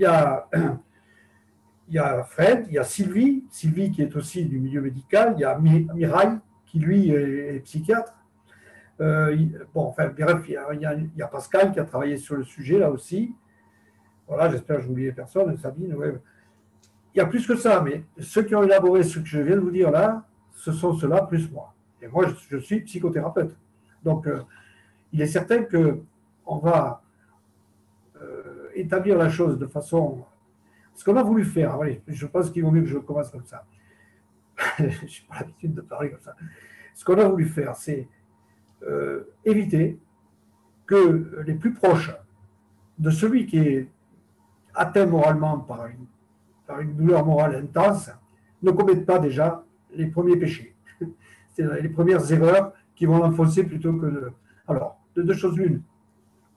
y a Fred, il y a Sylvie qui est aussi du milieu médical, il y a Mirail, qui lui est psychiatre. Bon, enfin, bref, il y a Pascal qui a travaillé sur le sujet là aussi. Voilà, j'espère que je n'oubliais personne, Sabine. Ouais. Il y a plus que ça, mais ceux qui ont élaboré ce que je viens de vous dire là, ce sont ceux-là plus moi. Et moi, je suis psychothérapeute. Donc, il est certain qu'on va établir la chose de façon... Ce qu'on a voulu faire, allez, je pense qu'il vaut mieux que je commence comme ça. Je n'ai pas l'habitude de parler comme ça. Ce qu'on a voulu faire, c'est éviter que les plus proches de celui qui est atteint moralement par une douleur morale intense ne commettent pas déjà les premiers péchés. C'est les premières erreurs qui vont l'enfoncer plutôt que de... Alors, de deux choses l'une.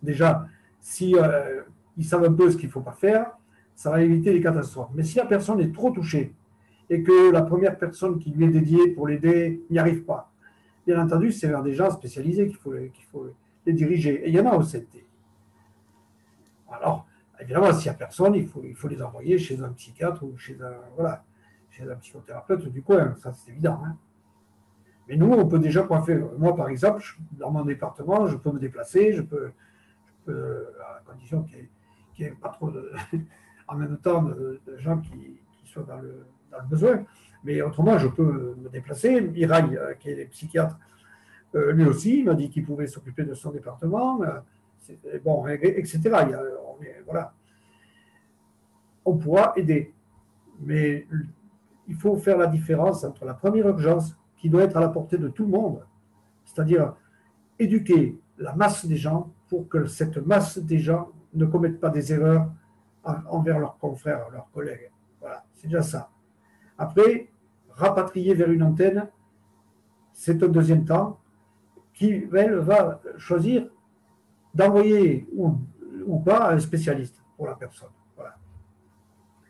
Déjà, si ils savent un peu ce qu'il ne faut pas faire, ça va éviter les catastrophes. Mais si la personne est trop touchée et que la première personne qui lui est dédiée pour l'aider n'y arrive pas, bien entendu, c'est vers des gens spécialisés qu'il faut les diriger. Et il y en a au CNT. Alors, évidemment, s'il n'y a personne, il faut les envoyer chez un psychiatre ou chez un psychothérapeute du coin. Ça, c'est évident. Hein. Mais nous, on peut déjà coiffer. Moi, par exemple, dans mon département, je peux me déplacer, à condition qu'il n'y ait pas trop en même temps de gens qui soient dans le besoin. Mais autrement, je peux me déplacer. Mirail, qui est psychiatre, lui aussi, m'a dit qu'il pouvait s'occuper de son département, bon, etc. Voilà. On pourra aider. Mais il faut faire la différence entre la première urgence, qui doit être à la portée de tout le monde, c'est-à-dire éduquer la masse des gens pour que cette masse des gens ne commettent pas des erreurs envers leurs confrères, leurs collègues. Voilà, c'est déjà ça. Après, rapatrier vers une antenne, c'est un deuxième temps qui, elle, va choisir d'envoyer ou pas un spécialiste pour la personne. Voilà.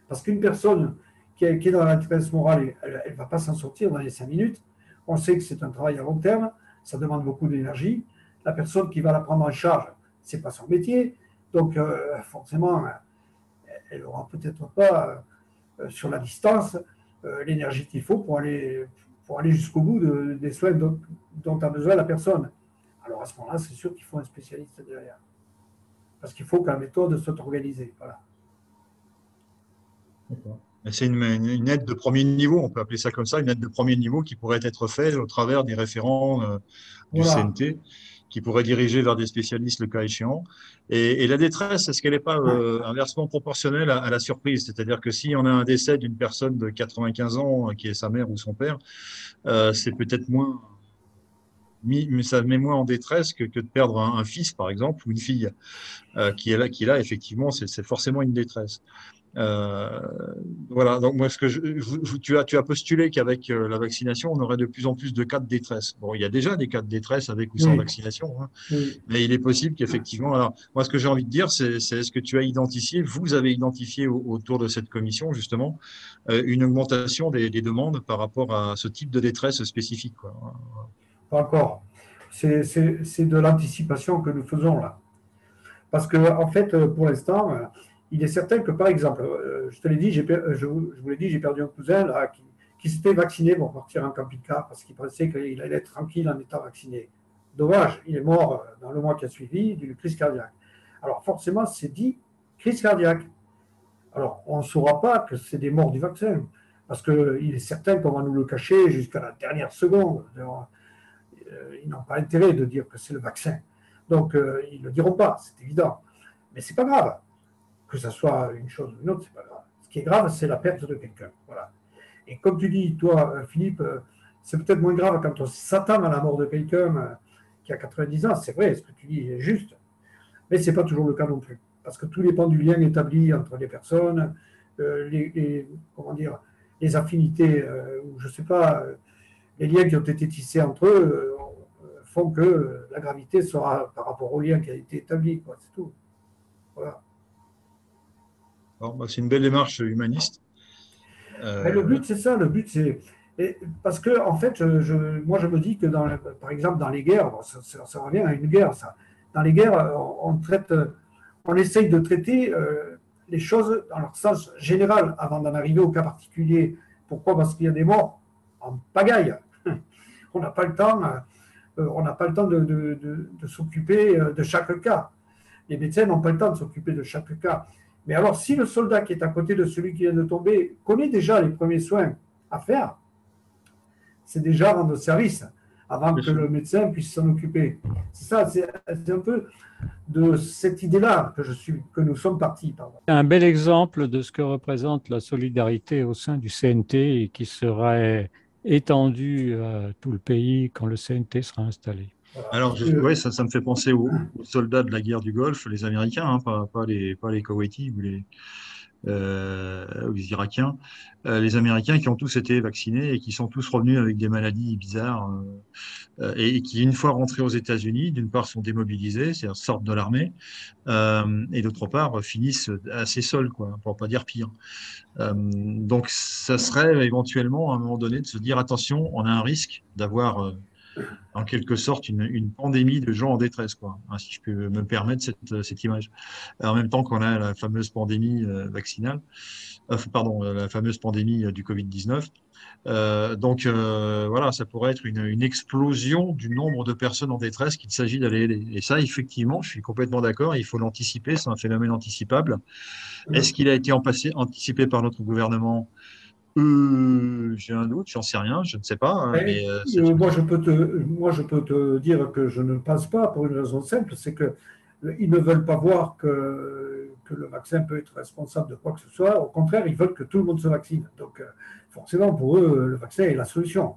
Parce qu'une personne qui est dans la détresse morale, elle ne va pas s'en sortir dans les 5 minutes. On sait que c'est un travail à long terme, ça demande beaucoup d'énergie. La personne qui va la prendre en charge, ce n'est pas son métier. Donc, forcément, elle n'aura peut-être pas sur la distance, l'énergie qu'il faut pour aller jusqu'au bout des soins dont a besoin la personne. Alors à ce moment-là, c'est sûr qu'il faut un spécialiste derrière. Parce qu'il faut que la méthode soit organisée. Voilà. C'est une aide de premier niveau, on peut appeler ça comme ça, une aide de premier niveau qui pourrait être faite au travers des référents du CNT, qui pourraient diriger vers des spécialistes le cas échéant. Et la détresse, est-ce qu'elle n'est pas inversement proportionnelle à la surprise? C'est-à-dire que si on a un décès d'une personne de 95 ans qui est sa mère ou son père, c'est peut-être moins, mais ça met moins en détresse que de perdre un fils, par exemple, ou une fille qui est là, effectivement, c'est forcément une détresse. Voilà, donc moi, tu as postulé qu'avec la vaccination, on aurait de plus en plus de cas de détresse. Bon, il y a déjà des cas de détresse avec ou sans vaccination, hein, mais il est possible qu'effectivement, alors moi, ce que j'ai envie de dire, c'est est-ce que tu as identifié, vous avez identifié autour de cette commission, justement, une augmentation des demandes par rapport à ce type de détresse spécifique, quoi. Pas encore. C'est de l'anticipation que nous faisons là. Parce que, en fait, pour l'instant, il est certain que, par exemple, je te l'ai dit, je vous l'ai dit, j'ai perdu un cousin là, qui s'était vacciné pour partir en camping-car parce qu'il pensait qu'il allait être tranquille en étant vacciné. Dommage, il est mort dans le mois qui a suivi d'une crise cardiaque. Alors, forcément, c'est dit crise cardiaque. Alors, on ne saura pas que c'est des morts du vaccin parce qu'il est certain qu'on va nous le cacher jusqu'à la dernière seconde. Ils n'ont pas intérêt de dire que c'est le vaccin. Donc, ils ne le diront pas, c'est évident. Mais ce n'est pas grave. Que ce soit une chose ou une autre, ce n'est pas grave. Ce qui est grave, c'est la perte de quelqu'un. Voilà. Et comme tu dis, toi, Philippe, c'est peut-être moins grave quand on s'attend à la mort de quelqu'un qui a 90 ans. C'est vrai, ce que tu dis est juste. Mais ce n'est pas toujours le cas non plus. Parce que tout dépend du lien établi entre les personnes, les affinités, ou je ne sais pas, les liens qui ont été tissés entre eux font que la gravité sera par rapport au lien qui a été établi. C'est tout. Voilà. C'est une belle démarche humaniste. Mais le but, c'est ça. Le but, c'est... Parce que, en fait, moi, je me dis que, par exemple, dans les guerres, ça revient à une guerre, ça. Dans les guerres, on essaye de traiter les choses dans leur sens général avant d'en arriver au cas particulier. Pourquoi? Parce qu'il y a des morts en pagaille. On n'a pas le temps, de s'occuper de chaque cas. Les médecins n'ont pas le temps de s'occuper de chaque cas. Mais alors, si le soldat qui est à côté de celui qui vient de tomber connaît déjà les premiers soins à faire, c'est déjà rendre service avant que le médecin puisse s'en occuper. C'est ça, c'est un peu de cette idée-là que nous sommes partis. Un bel exemple de ce que représente la solidarité au sein du CNT et qui serait étendue à tout le pays quand le CNT sera installé. Alors, ouais, ça me fait penser aux soldats de la guerre du Golfe, les Américains, hein, pas les Koweïtis ou les Irakiens, les Américains qui ont tous été vaccinés et qui sont tous revenus avec des maladies bizarres et qui, une fois rentrés aux États-Unis, d'une part sont démobilisés, c'est-à-dire sortent de l'armée, et d'autre part finissent assez seuls, quoi, pour pas dire pire. Donc, ça serait éventuellement à un moment donné de se dire attention, on a un risque d'avoir en quelque sorte une pandémie de gens en détresse, quoi, hein, si je peux me permettre cette image. En même temps qu'on a la fameuse pandémie vaccinale, la fameuse pandémie du Covid-19. Donc voilà, ça pourrait être une explosion du nombre de personnes en détresse qu'il s'agit d'aller aider. Et ça, effectivement, je suis complètement d'accord, il faut l'anticiper, c'est un phénomène anticipable. Est-ce qu'il a été anticipé par notre gouvernement ? J'ai un doute, j'en sais rien, je ne sais pas. Mais, moi, je peux te dire que je ne pense pas pour une raison simple, c'est qu'ils ne veulent pas voir que le vaccin peut être responsable de quoi que ce soit. Au contraire, ils veulent que tout le monde se vaccine. Donc, forcément, pour eux, le vaccin est la solution.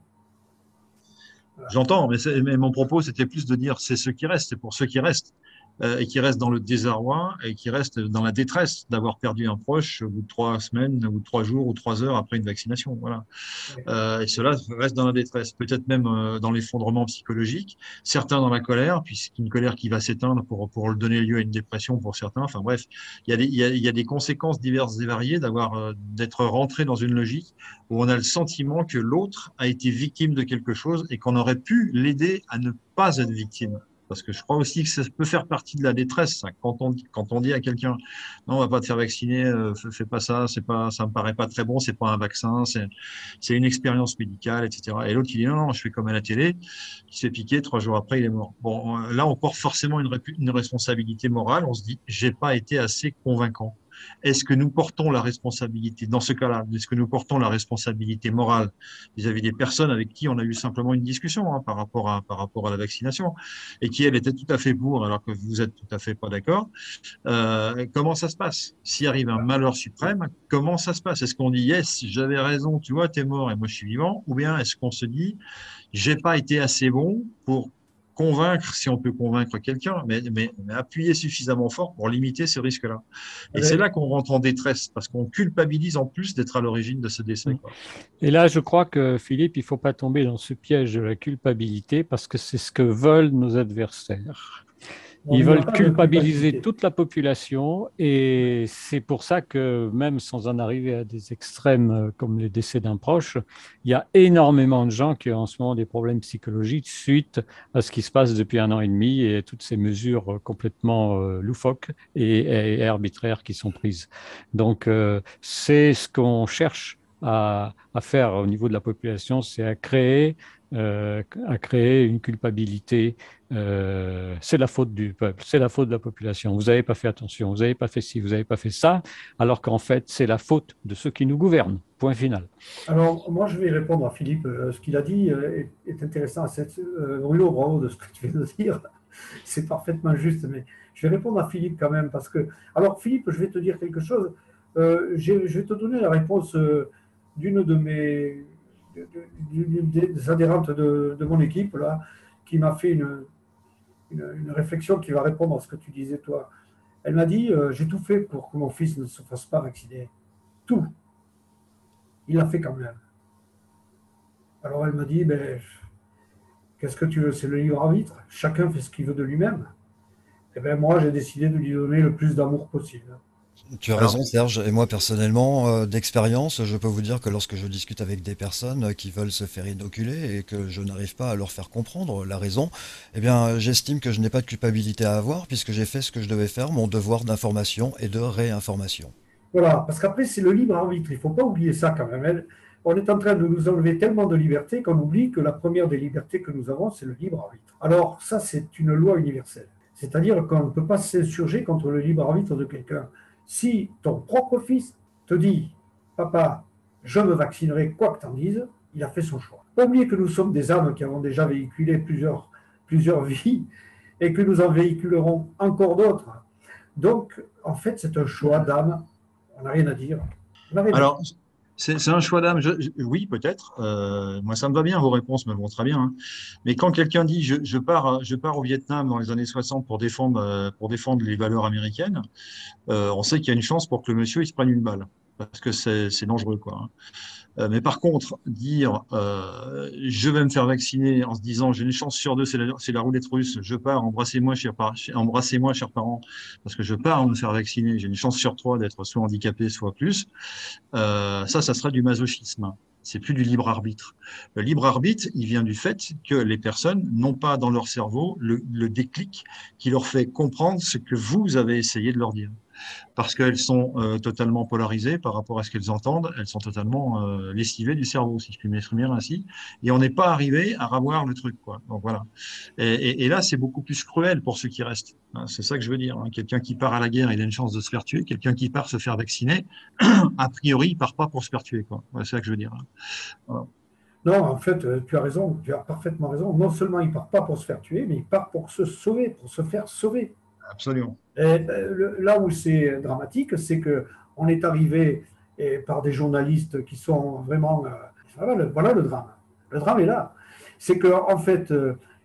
Voilà. J'entends, mais mon propos, c'était plus de dire c'est ceux qui restent, c'est pour ceux qui restent. Et qui restent dans le désarroi et qui restent dans la détresse d'avoir perdu un proche au bout de 3 semaines ou 3 jours ou 3 heures après une vaccination. Voilà. Et ceux-là restent dans la détresse, peut-être même dans l'effondrement psychologique, certains dans la colère, puisqu'une colère qui va s'éteindre pour donner lieu à une dépression pour certains. Enfin bref, il y a des conséquences diverses et variées d'être rentré dans une logique où on a le sentiment que l'autre a été victime de quelque chose et qu'on aurait pu l'aider à ne pas être victime. Parce que je crois aussi que ça peut faire partie de la détresse, ça. Quand on dit à quelqu'un, non, on va pas te faire vacciner, fais pas ça, ça me paraît pas très bon, c'est pas un vaccin, c'est une expérience médicale, etc. Et l'autre, il dit, non, non, je fais comme à la télé, il se fait piquer, 3 jours après, il est mort. Bon, là, on porte forcément une responsabilité morale. On se dit, j'ai pas été assez convaincant. Est-ce que nous portons la responsabilité, dans ce cas-là, est-ce que nous portons la responsabilité morale vis-à-vis des personnes avec qui on a eu simplement une discussion par rapport à la vaccination et qui, elle, était tout à fait pour, alors que vous êtes tout à fait pas d'accord. Comment ça se passe? S'il arrive un malheur suprême, comment ça se passe? Est-ce qu'on dit, yes, j'avais raison, tu vois, t'es mort et moi je suis vivant? Ou bien est-ce qu'on se dit, j'ai pas été assez bon pour convaincre, si on peut convaincre quelqu'un, mais appuyer suffisamment fort pour limiter ce risque-là. Et c'est là qu'on rentre en détresse, parce qu'on culpabilise en plus d'être à l'origine de ce décès. Quoi. Et là, je crois que, Philippe, il ne faut pas tomber dans ce piège de la culpabilité, parce que c'est ce que veulent nos adversaires. Ils veulent culpabiliser toute la population et c'est pour ça que même sans en arriver à des extrêmes comme les décès d'un proche, il y a énormément de gens qui ont en ce moment des problèmes psychologiques suite à ce qui se passe depuis 1 an et demi et toutes ces mesures complètement loufoques et arbitraires qui sont prises. Donc c'est ce qu'on cherche à faire au niveau de la population, c'est à créer une culpabilité. C'est la faute du peuple, c'est la faute de la population. Vous n'avez pas fait attention, vous n'avez pas fait ci, vous n'avez pas fait ça, alors qu'en fait, c'est la faute de ceux qui nous gouvernent. Point final. Alors, moi, je vais répondre à Philippe. Ce qu'il a dit est intéressant. Bruno, bravo de ce que tu viens de dire. C'est parfaitement juste, mais je vais répondre à Philippe quand même, parce que... Alors, Philippe, je vais te dire quelque chose. Je vais te donner la réponse d'une des adhérentes de mon équipe, là, qui m'a fait une réflexion qui va répondre à ce que tu disais, toi. Elle m'a dit, j'ai tout fait pour que mon fils ne se fasse pas vacciner. Tout. Il l'a fait quand même. Alors elle m'a dit, ben, qu'est-ce que tu veux? C'est le libre arbitre. Chacun fait ce qu'il veut de lui-même. Et bien moi, j'ai décidé de lui donner le plus d'amour possible. Tu as raison, Serge. Et moi, personnellement, d'expérience, je peux vous dire que lorsque je discute avec des personnes qui veulent se faire inoculer et que je n'arrive pas à leur faire comprendre la raison, eh bien, j'estime que je n'ai pas de culpabilité à avoir puisque j'ai fait ce que je devais faire, mon devoir d'information et de réinformation. Voilà, parce qu'après, c'est le libre arbitre. Il ne faut pas oublier ça quand même. On est en train de nous enlever tellement de liberté qu'on oublie que la première des libertés que nous avons, c'est le libre arbitre. Alors, ça, c'est une loi universelle. C'est-à-dire qu'on ne peut pas s'insurger contre le libre arbitre de quelqu'un. Si ton propre fils te dit « Papa, je me vaccinerai quoi que t'en dises », il a fait son choix. Pas oublier que nous sommes des âmes qui avons déjà véhiculé plusieurs vies et que nous en véhiculerons encore d'autres. Donc, en fait, c'est un choix d'âme. On n'a rien à dire. Alors, c'est un choix d'âme. Oui, peut-être. Moi, ça me va bien, vos réponses me vont très bien. Hein. Mais quand quelqu'un dit je pars au Vietnam dans les années 60 pour défendre les valeurs américaines, on sait qu'il y a une chance pour que le monsieur il se prenne une balle. Parce que c'est dangereux, quoi. Mais par contre, dire je vais me faire vacciner en se disant j'ai une chance sur 2, c'est la roulette russe, je pars, embrassez-moi, chers parents, parce que je pars me faire vacciner, j'ai une chance sur 3 d'être soit handicapé, soit plus, ça sera du masochisme. C'est plus du libre arbitre. Le libre arbitre, il vient du fait que les personnes n'ont pas dans leur cerveau le déclic qui leur fait comprendre ce que vous avez essayé de leur dire. Parce qu'elles sont totalement polarisées par rapport à ce qu'elles entendent, elles sont totalement lessivées du cerveau, si je puis m'exprimer ainsi, et on n'est pas arrivé à revoir le truc, quoi. Donc voilà. Et là, c'est beaucoup plus cruel pour ceux qui restent. Hein, c'est ça que je veux dire. Hein. Quelqu'un qui part à la guerre, il a une chance de se faire tuer. Quelqu'un qui part se faire vacciner, a priori, il part pas pour se faire tuer, quoi. Ouais, c'est ça que je veux dire. Hein. Voilà. Non, en fait, tu as raison, tu as parfaitement raison. Non seulement il ne part pas pour se faire tuer, mais il part pour se sauver, pour se faire sauver. Absolument. Et là où c'est dramatique, c'est qu'on est arrivé par des journalistes qui sont vraiment... voilà le drame. Le drame est là. C'est qu'en fait,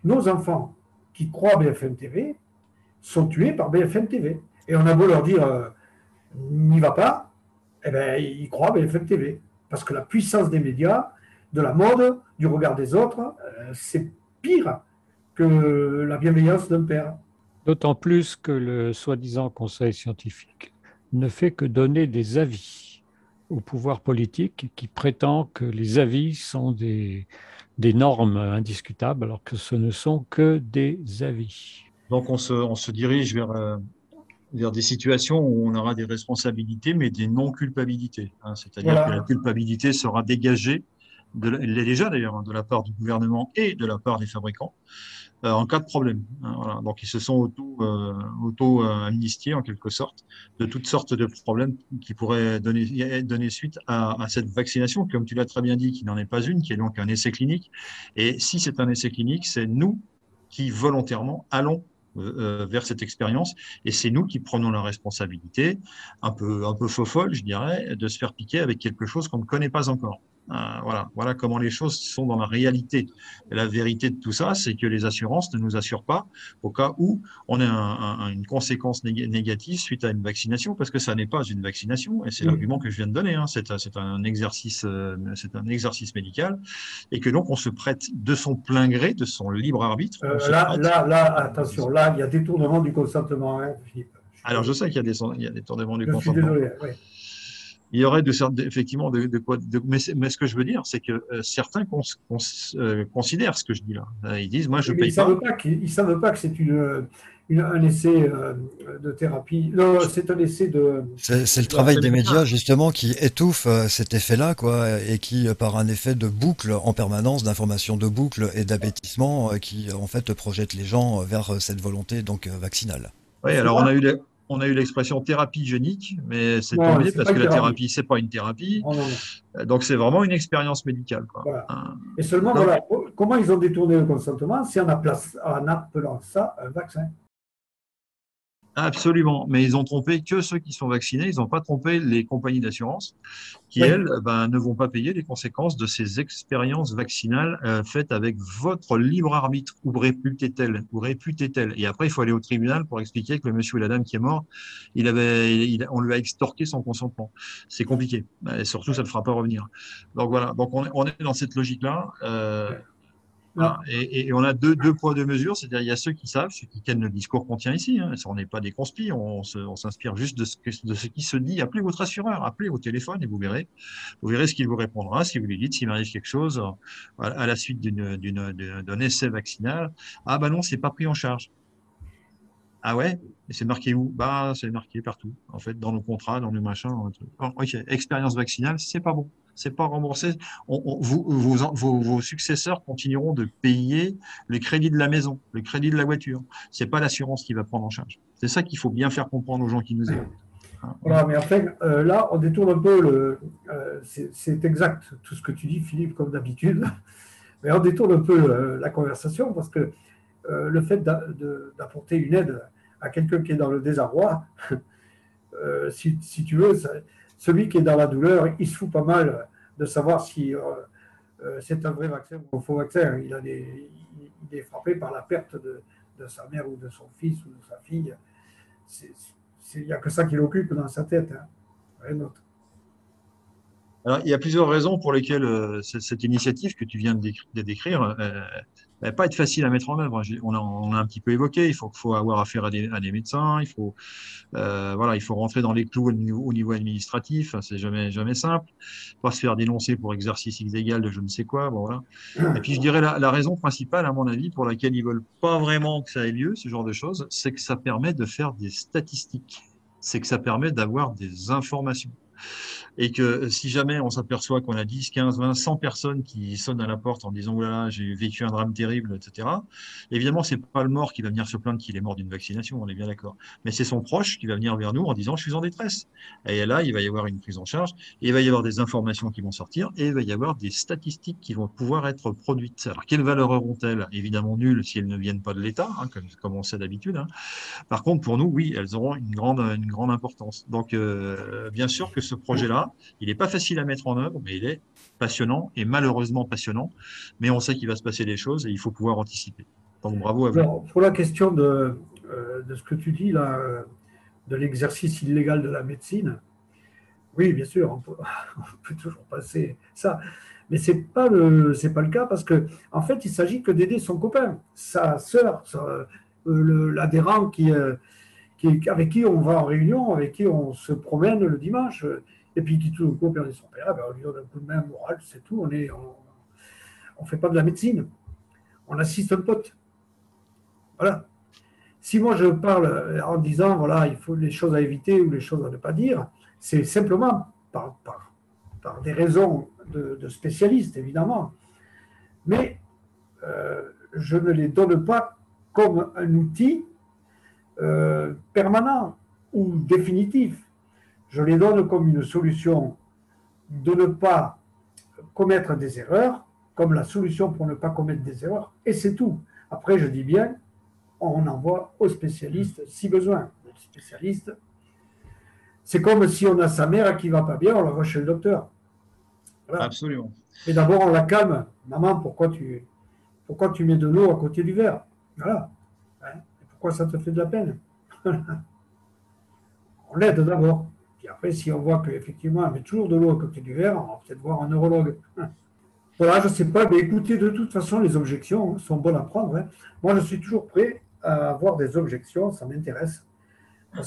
nos enfants qui croient BFM TV sont tués par BFM TV. Et on a beau leur dire n'y va pas, eh bien, ils croient BFM TV. Parce que la puissance des médias, de la mode, du regard des autres, c'est pire que la bienveillance d'un père. D'autant plus que le soi-disant conseil scientifique ne fait que donner des avis. au pouvoir politique qui prétend que les avis sont des normes indiscutables, alors que ce ne sont que des avis. Donc on se dirige vers des situations où on aura des responsabilités, mais des non-culpabilités, hein. C'est-à-dire que la culpabilité sera dégagée, elle l'est déjà d'ailleurs, hein, de la part du gouvernement et de la part des fabricants, en cas de problème, hein, voilà. Donc ils se sont auto-amnistiés en quelque sorte de toutes sortes de problèmes qui pourraient donner suite à cette vaccination, comme tu l'as très bien dit, qui n'en est pas une, qui est donc un essai clinique. Et si c'est un essai clinique, c'est nous qui volontairement allons vers cette expérience, et c'est nous qui prenons la responsabilité, un peu faux-folle, je dirais, de se faire piquer avec quelque chose qu'on ne connaît pas encore. Voilà comment les choses sont dans la réalité. Et la vérité de tout ça, c'est que les assurances ne nous assurent pas au cas où on a une conséquence négative suite à une vaccination, parce que ça n'est pas une vaccination, et c'est l'argument que je viens de donner, hein. C'est un exercice médical, et que donc on se prête de son plein gré, de son libre arbitre. Attention, là, il y a détournement du consentement, hein, Philippe. Alors, je sais qu'il y a des détournements du consentement. Je suis désolé, oui. Il y aurait effectivement mais ce que je veux dire, c'est que certains considèrent ce que je dis là. Ils disent, moi, je paye pas. Ils ne savent pas que c'est un essai de thérapie. Non, c'est un essai de. C'est le travail des médias, justement, qui étouffe cet effet-là, quoi, et qui, par un effet de boucle en permanence, d'information de boucle et d'abêtissement, qui, en fait, projette les gens vers cette volonté, donc, vaccinale. Oui, alors on a eu l'expression thérapie génique, mais c'est tombé parce que la thérapie, c'est pas une thérapie. Non. Donc, c'est vraiment une expérience médicale, quoi. Voilà. Et seulement, voilà, comment ils ont détourné le consentement, c'est en appelant ça un vaccin. Absolument, mais ils ont trompé que ceux qui sont vaccinés, ils n'ont pas trompé les compagnies d'assurance qui, elles, ne vont pas payer les conséquences de ces expériences vaccinales faites avec votre libre arbitre, ou réputez-t-elle. Et après, il faut aller au tribunal pour expliquer que le monsieur ou la dame qui est mort, on lui a extorqué son consentement. C'est compliqué, et surtout, ça ne le fera pas revenir. Donc voilà, donc on est dans cette logique-là. Et on a deux poids, deux mesures, c'est-à-dire il y a ceux qui savent, ceux qui tiennent le discours qu'on tient ici, hein. On n'est pas des conspires, on s'inspire juste de ce qui se dit. Appelez votre assureur, appelez au téléphone et vous verrez ce qu'il vous répondra. Si vous lui dites s'il m'arrive quelque chose à la suite d'un essai vaccinal, ah ben non, c'est pas pris en charge. Ah ouais, et c'est marqué où? Bah c'est marqué partout, en fait, dans nos contrats, dans nos machins. Ok, expérience vaccinale, c'est pas bon. C'est pas remboursé. Vos successeurs continueront de payer le crédit de la maison, le crédit de la voiture. C'est pas l'assurance qui va prendre en charge. C'est ça qu'il faut bien faire comprendre aux gens qui nous écoutent. Voilà, mais en fait, là, on détourne un peu c'est exact tout ce que tu dis, Philippe, comme d'habitude. Mais on détourne un peu la conversation parce que le fait d'apporter une aide à quelqu'un qui est dans le désarroi, si tu veux, celui qui est dans la douleur, il se fout pas mal de savoir si c'est un vrai vaccin ou un faux vaccin. Il est frappé par la perte de sa mère ou de son fils ou de sa fille. Il n'y a que ça qui l'occupe dans sa tête, hein. Rien d'autre. Alors, il y a plusieurs raisons pour lesquelles cette initiative que tu viens de décrire va pas être facile à mettre en œuvre. On a un petit peu évoqué, il faut avoir affaire à des médecins, il faut rentrer dans les clous au niveau administratif, c'est jamais simple, pas se faire dénoncer pour exercice illégal de je ne sais quoi, bon, voilà. Et puis je dirais la raison principale, à mon avis, pour laquelle ils veulent pas vraiment que ça ait lieu, ce genre de choses, c'est que ça permet de faire des statistiques, c'est que ça permet d'avoir des informations. Et que si jamais on s'aperçoit qu'on a 10, 15, 20, 100 personnes qui sonnent à la porte en disant « Oh là là, j'ai vécu un drame terrible, etc. » Évidemment, c'est pas le mort qui va venir se plaindre qu'il est mort d'une vaccination, on est bien d'accord. Mais c'est son proche qui va venir vers nous en disant « Je suis en détresse. » Et là, il va y avoir une prise en charge, et il va y avoir des informations qui vont sortir, et il va y avoir des statistiques qui vont pouvoir être produites. Alors, quelle valeur auront-elles? Évidemment nulles si elles ne viennent pas de l'État, hein, comme on sait d'habitude, hein. Par contre, pour nous, oui, elles auront une grande importance. Donc, bien sûr que ce projet-là, il n'est pas facile à mettre en œuvre, mais il est passionnant et malheureusement passionnant. Mais on sait qu'il va se passer des choses et il faut pouvoir anticiper. Donc bravo à vous. Alors, pour la question de ce que tu dis là, de l'exercice illégal de la médecine, oui, bien sûr, on peut toujours passer ça. Mais ce n'est pas le cas parce que en fait, il s'agit que d'aider son copain, sa sœur, l'adhérent avec qui on va en réunion, avec qui on se promène le dimanche. et puis qui tout d'un coup perd son père, ben, on lui donne un coup de main moral, c'est tout, on ne fait pas de la médecine, on assiste un pote. Voilà. Si moi je parle en disant, voilà, il faut les choses à éviter ou les choses à ne pas dire, c'est simplement par des raisons de spécialistes, évidemment. Mais je ne les donne pas comme un outil permanent ou définitif. Je les donne comme une solution de ne pas commettre des erreurs, comme la solution pour ne pas commettre des erreurs, et c'est tout. Après, je dis bien, on envoie aux spécialistes si besoin. Les spécialistes, c'est comme si on a sa mère qui ne va pas bien, on la voit chez le docteur. Voilà. Absolument. Et d'abord, on la calme. Maman, pourquoi tu mets de l'eau à côté du verre? Voilà. Hein? Pourquoi ça te fait de la peine? On l'aide d'abord. Puis après, si on voit qu'effectivement, elle met toujours de l'eau à côté du verre, on va peut-être voir un neurologue. Voilà, je ne sais pas, mais écoutez, de toute façon, les objections sont bonnes à prendre. Hein. Moi, je suis toujours prêt à avoir des objections, ça m'intéresse. Alors,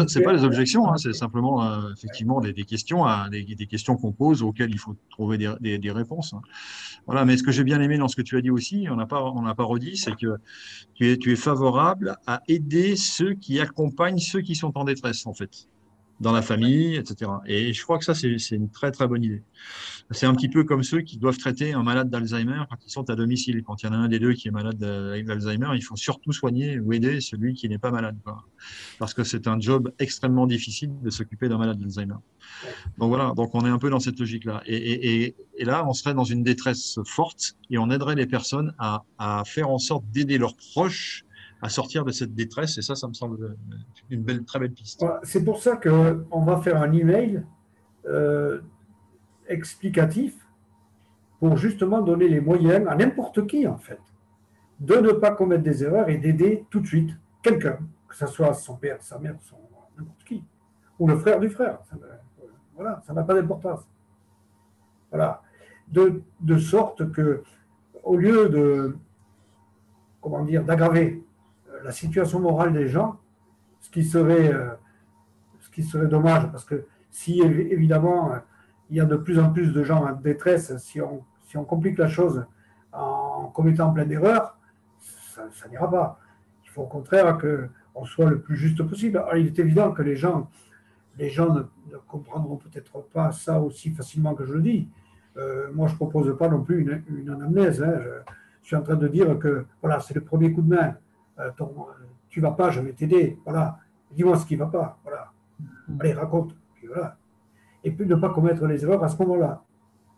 c'est pas les objections, hein, c'est simplement effectivement des questions, des questions qu'on pose auxquelles il faut trouver des réponses. Hein. Voilà, mais ce que j'ai bien aimé dans ce que tu as dit aussi, on n'a pas redit, c'est que tu es favorable à aider ceux qui accompagnent ceux qui sont en détresse, en fait, dans la famille, etc. Et je crois que ça, c'est une très, très bonne idée. C'est un petit peu comme ceux qui doivent traiter un malade d'Alzheimer quand ils sont à domicile. Quand il y en a un des deux qui est malade avec l'Alzheimer, il faut surtout soigner ou aider celui qui n'est pas malade, quoi. Parce que c'est un job extrêmement difficile de s'occuper d'un malade d'Alzheimer. Donc voilà, donc on est un peu dans cette logique-là. Et là, on serait dans une détresse forte et on aiderait les personnes à faire en sorte d'aider leurs proches à sortir de cette détresse. Et ça me semble une très belle piste. C'est pour ça qu'on va faire un email explicatif pour justement donner les moyens à n'importe qui, en fait, de ne pas commettre des erreurs et d'aider tout de suite quelqu'un, que ce soit son père, sa mère, n'importe qui, ou le frère du frère. Voilà, ça n'a pas d'importance. Voilà. De sorte que, au lieu d'aggraver la situation morale des gens, ce qui serait dommage, parce que si évidemment il y a de plus en plus de gens en détresse, si on complique la chose en commettant plein d'erreurs, ça n'ira pas. Il faut au contraire qu'on soit le plus juste possible. Alors, il est évident que les gens ne comprendront peut-être pas ça aussi facilement que je le dis. Moi, je ne propose pas non plus une anamnèse. Hein. Je suis en train de dire que voilà, c'est le premier coup de main. Tu ne vas pas, je vais t'aider. Voilà. Dis-moi ce qui ne va pas. Voilà. Allez, raconte. Puis voilà. Et puis ne pas commettre les erreurs à ce moment-là,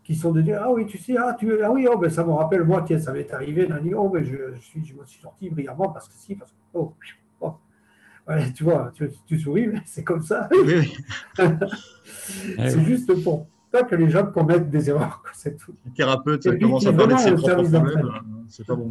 qui sont de dire ah oui, tu sais, oui, oh, ben, ça me rappelle, moi, tiens, ça m'est arrivé, oh, ben, je me suis sorti brillamment parce que si, parce que oh. Ouais, tu vois, tu souris, mais c'est comme ça. Oui. C'est juste pour pas que les gens commettent des erreurs. C'est tout. Les thérapeutes commencent à parler de ses propres problèmes, c'est pas bon.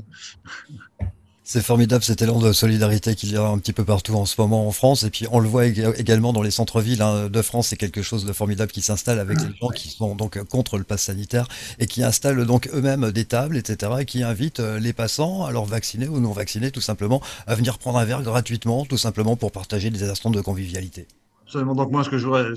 C'est formidable cet élan de solidarité qu'il y a un petit peu partout en ce moment en France. Et puis on le voit également dans les centres-villes de France. C'est quelque chose de formidable qui s'installe avec les gens qui sont donc contre le pass sanitaire et qui installent donc eux-mêmes des tables, etc. et qui invitent les passants, alors vaccinés ou non vaccinés, tout simplement, à venir prendre un verre gratuitement, tout simplement pour partager des instants de convivialité. Absolument. Donc moi, ce que je voudrais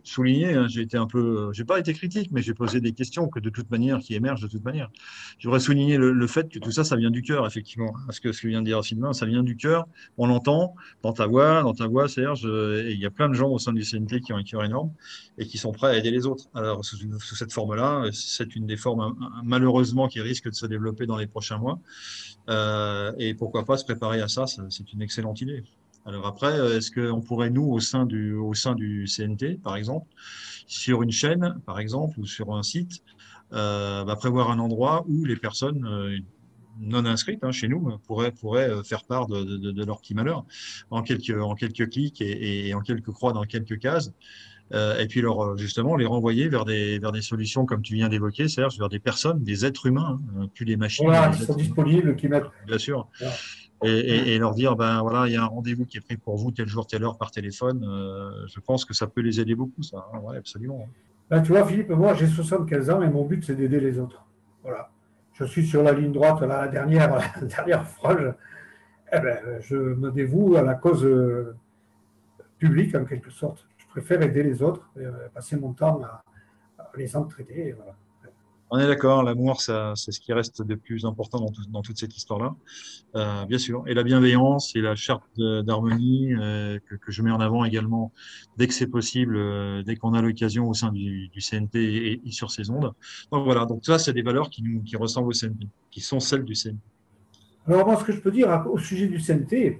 souligner, hein, j'ai pas été critique, mais j'ai posé des questions qui émergent de toute manière. Je voudrais souligner le fait que tout ça, ça vient du cœur, effectivement. Parce que ce que vient de dire Sylvain, ça vient du cœur. On l'entend dans ta voix, Serge. Et il y a plein de gens au sein du CNT qui ont un cœur énorme et qui sont prêts à aider les autres. Alors sous cette forme-là, c'est une des formes malheureusement qui risque de se développer dans les prochains mois. Et pourquoi pas se préparer à ça, c'est une excellente idée. Alors après, est-ce qu'on pourrait, nous, au sein du CNT, par exemple, sur une chaîne, par exemple, ou sur un site, prévoir un endroit où les personnes non inscrites chez nous pourraient faire part de leur petit malheur en quelques clics et en quelques croix dans quelques cases. Et puis justement les renvoyer vers des solutions comme tu viens d'évoquer, Serge, vers des personnes, des êtres humains, plus des machines. Voilà, qui sont disponibles, qui mettent. Bien sûr. Voilà. Et leur dire, il y a un rendez-vous qui est pris pour vous tel jour, telle heure par téléphone. Je pense que ça peut les aider beaucoup, ça. Ouais, absolument. Ben, tu vois, Philippe, moi, j'ai 75 ans et mon but, c'est d'aider les autres. Voilà. Je suis sur la ligne droite, la dernière phrase. Je me dévoue à la cause publique, en quelque sorte. Je préfère aider les autres, passer mon temps à les entraider. Voilà. On est d'accord, l'amour, c'est ce qui reste de plus important dans toute cette histoire-là, bien sûr. Et la bienveillance et la charte d'harmonie que je mets en avant également dès que c'est possible, dès qu'on a l'occasion au sein du CNT et sur ces ondes. Donc voilà, donc ça, c'est des valeurs qui ressemblent au CNT, qui sont celles du CNT. Alors moi, ce que je peux dire au sujet du CNT,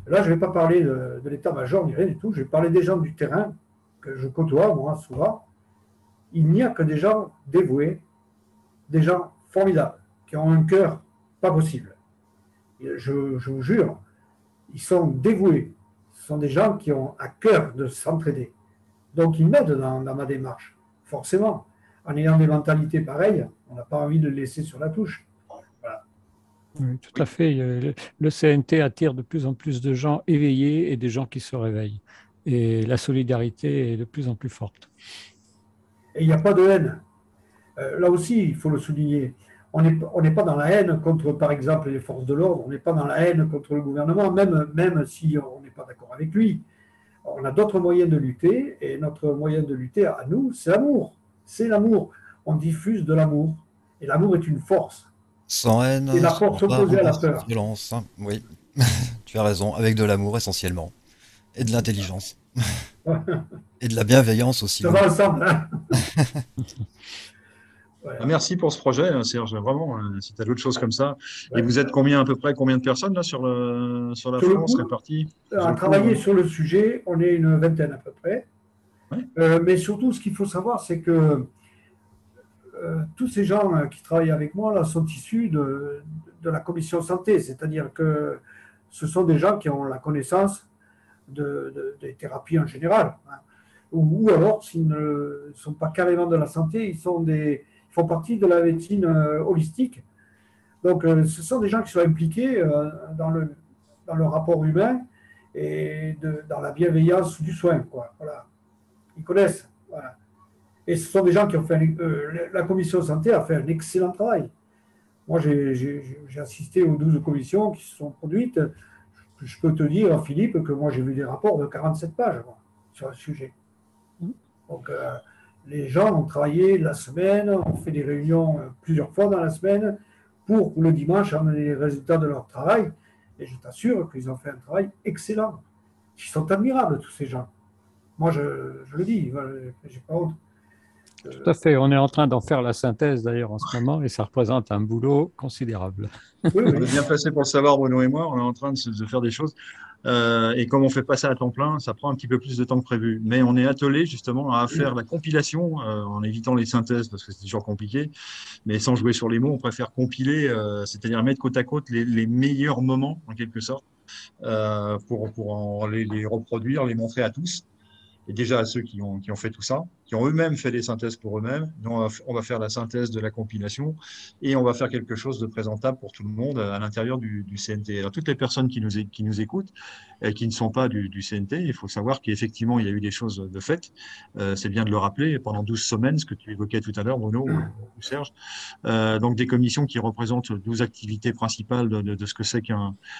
là, je ne vais pas parler de l'état-major ni rien du tout, je vais parler des gens du terrain que je côtoie, moi, souvent. Il n'y a que des gens dévoués, des gens formidables, qui ont un cœur pas possible. Je vous jure, ils sont dévoués. Ce sont des gens qui ont à cœur de s'entraider. Donc, ils m'aident dans ma démarche, forcément. En ayant des mentalités pareilles, on n'a pas envie de le laisser sur la touche. Voilà. Oui, tout à fait. Le CNT attire de plus en plus de gens éveillés et des gens qui se réveillent. Et la solidarité est de plus en plus forte. Et il n'y a pas de haine. Là aussi, il faut le souligner. On n'est pas dans la haine contre, par exemple, les forces de l'ordre, on n'est pas dans la haine contre le gouvernement, même si on n'est pas d'accord avec lui. On a d'autres moyens de lutter, et notre moyen de lutter à nous, c'est l'amour. C'est l'amour. On diffuse de l'amour. Et l'amour est une force. Sans haine, et la force opposée à la peur. Violence, hein. Oui, tu as raison, avec de l'amour essentiellement. Et de l'intelligence. Et de la bienveillance aussi. Ça va ensemble, hein. Voilà. Merci pour ce projet, Serge. Vraiment, si tu as d'autres choses comme ça. Ouais. Et vous êtes à peu près combien de personnes là, sur la France réparties? À travailler sur le sujet, on est une vingtaine à peu près. Ouais. Mais surtout, ce qu'il faut savoir, c'est que tous ces gens qui travaillent avec moi là, sont issus de la commission santé. C'est-à-dire que ce sont des gens qui ont la connaissance des thérapies en général. Hein. Ou alors, s'ils ne sont pas carrément de la santé, ils font partie de la médecine holistique. Donc, ce sont des gens qui sont impliqués dans le rapport humain et dans la bienveillance du soin, quoi. Voilà. Ils connaissent. Voilà. Et ce sont des gens qui ont fait... la commission santé a fait un excellent travail. Moi, j'ai assisté aux 12 commissions qui se sont produites. Je peux te dire, Philippe, que moi, j'ai vu des rapports de 47 pages sur le sujet. Donc, les gens ont travaillé la semaine, ont fait des réunions plusieurs fois dans la semaine pour le dimanche amener les résultats de leur travail. Et je t'assure qu'ils ont fait un travail excellent. Ils sont admirables, tous ces gens. Moi, je le dis, j'ai pas honte. Tout à fait. On est en train d'en faire la synthèse d'ailleurs en ce moment et ça représente un boulot considérable. Oui, on est bien placé pour le savoir, Bruno et moi. On est en train de faire des choses. Et comme on fait pas ça à temps plein, ça prend un petit peu plus de temps que prévu. Mais on est attelé justement à faire la compilation en évitant les synthèses parce que c'est toujours compliqué. Mais sans jouer sur les mots, on préfère compiler, c'est-à-dire mettre côte à côte les meilleurs moments en quelque sorte pour les reproduire, les montrer à tous. Et déjà à ceux qui ont fait tout ça, qui ont eux-mêmes fait des synthèses pour eux-mêmes. Nous, on va faire la synthèse de la compilation et on va faire quelque chose de présentable pour tout le monde à l'intérieur du CNT. Alors, toutes les personnes qui nous écoutent et qui ne sont pas du CNT, il faut savoir qu'effectivement, il y a eu des choses de faites. C'est bien de le rappeler. Pendant 12 semaines, ce que tu évoquais tout à l'heure, Bruno ou Serge, donc des commissions qui représentent 12 activités principales de ce que c'est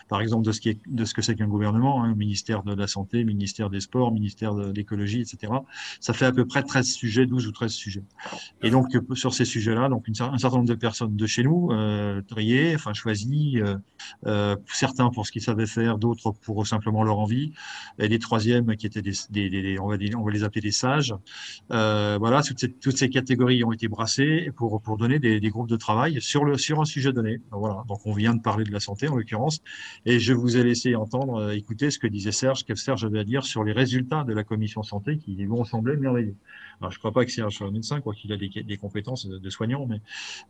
par exemple, de ce que c'est qu'un gouvernement, hein, ministère de la Santé, ministère des Sports, ministère de l'écologie, etc. Ça fait à peu près 13 sujets, 12 ou 13 sujets. Et donc, sur ces sujets-là, donc un certain nombre de personnes de chez nous, triées, enfin choisies, certains pour ce qu'ils savaient faire, d'autres pour simplement leur envie, et les troisièmes qui étaient on va les appeler des sages. Voilà, toutes ces catégories ont été brassées pour donner des groupes de travail sur un sujet donné. Voilà, donc on vient de parler de la santé en l'occurrence, et je vous ai laissé écouter ce que disait Serge, ce que Serge avait à dire sur les résultats de la commission santé qui vont sembler merveilleux. Alors, je ne crois pas que Serge soit médecin, quoi qu'il a des compétences de soignant, mais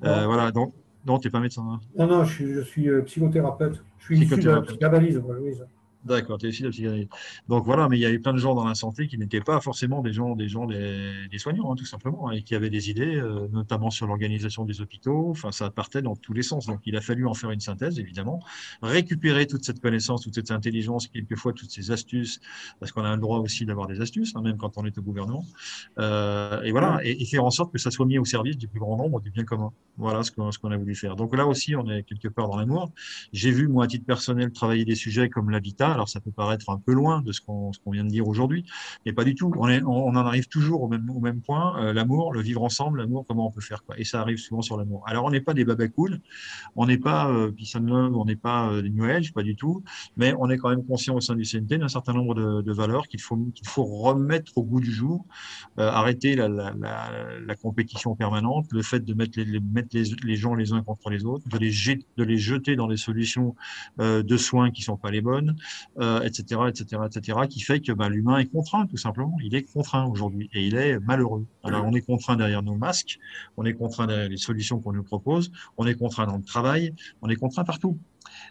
voilà, donc, non, tu n'es pas médecin. Hein. Non, je suis psychothérapeute. Je suis issu de la psychanalyse, oui. D'accord, tu es issu de la psychanalyse. Donc voilà, mais il y avait plein de gens dans la santé qui n'étaient pas forcément des soignants, hein, tout simplement, hein, et qui avaient des idées, notamment sur l'organisation des hôpitaux. Enfin, ça partait dans tous les sens. Donc il a fallu en faire une synthèse, évidemment, récupérer toute cette connaissance, toute cette intelligence, quelquefois toutes ces astuces, parce qu'on a le droit aussi d'avoir des astuces, hein, même quand on est au gouvernement. Et voilà, et faire en sorte que ça soit mis au service du plus grand nombre, du bien commun. Voilà ce qu'on a voulu faire. Donc là aussi, on est quelque part dans l'amour. J'ai vu, moi, à titre personnel, travailler des sujets comme l'habitat. Alors ça peut paraître un peu loin de ce qu'on vient de dire aujourd'hui, mais pas du tout. On en arrive toujours au même point. L'amour, le vivre ensemble, l'amour, comment on peut faire, quoi. Et ça arrive souvent sur l'amour. Alors on n'est pas des babacools, on n'est pas peace and love, on n'est pas des New Age, pas du tout, mais on est quand même conscient au sein du CNT d'un certain nombre de valeurs qu'il faut remettre au goût du jour, arrêter la compétition permanente, le fait de mettre les gens les uns contre les autres, de les jeter dans des solutions de soins qui sont pas les bonnes, etc., qui fait que l'humain est contraint, tout simplement. Il est contraint aujourd'hui et il est malheureux. Alors, on est contraint derrière nos masques, on est contraint derrière les solutions qu'on nous propose, on est contraint dans le travail, on est contraint partout.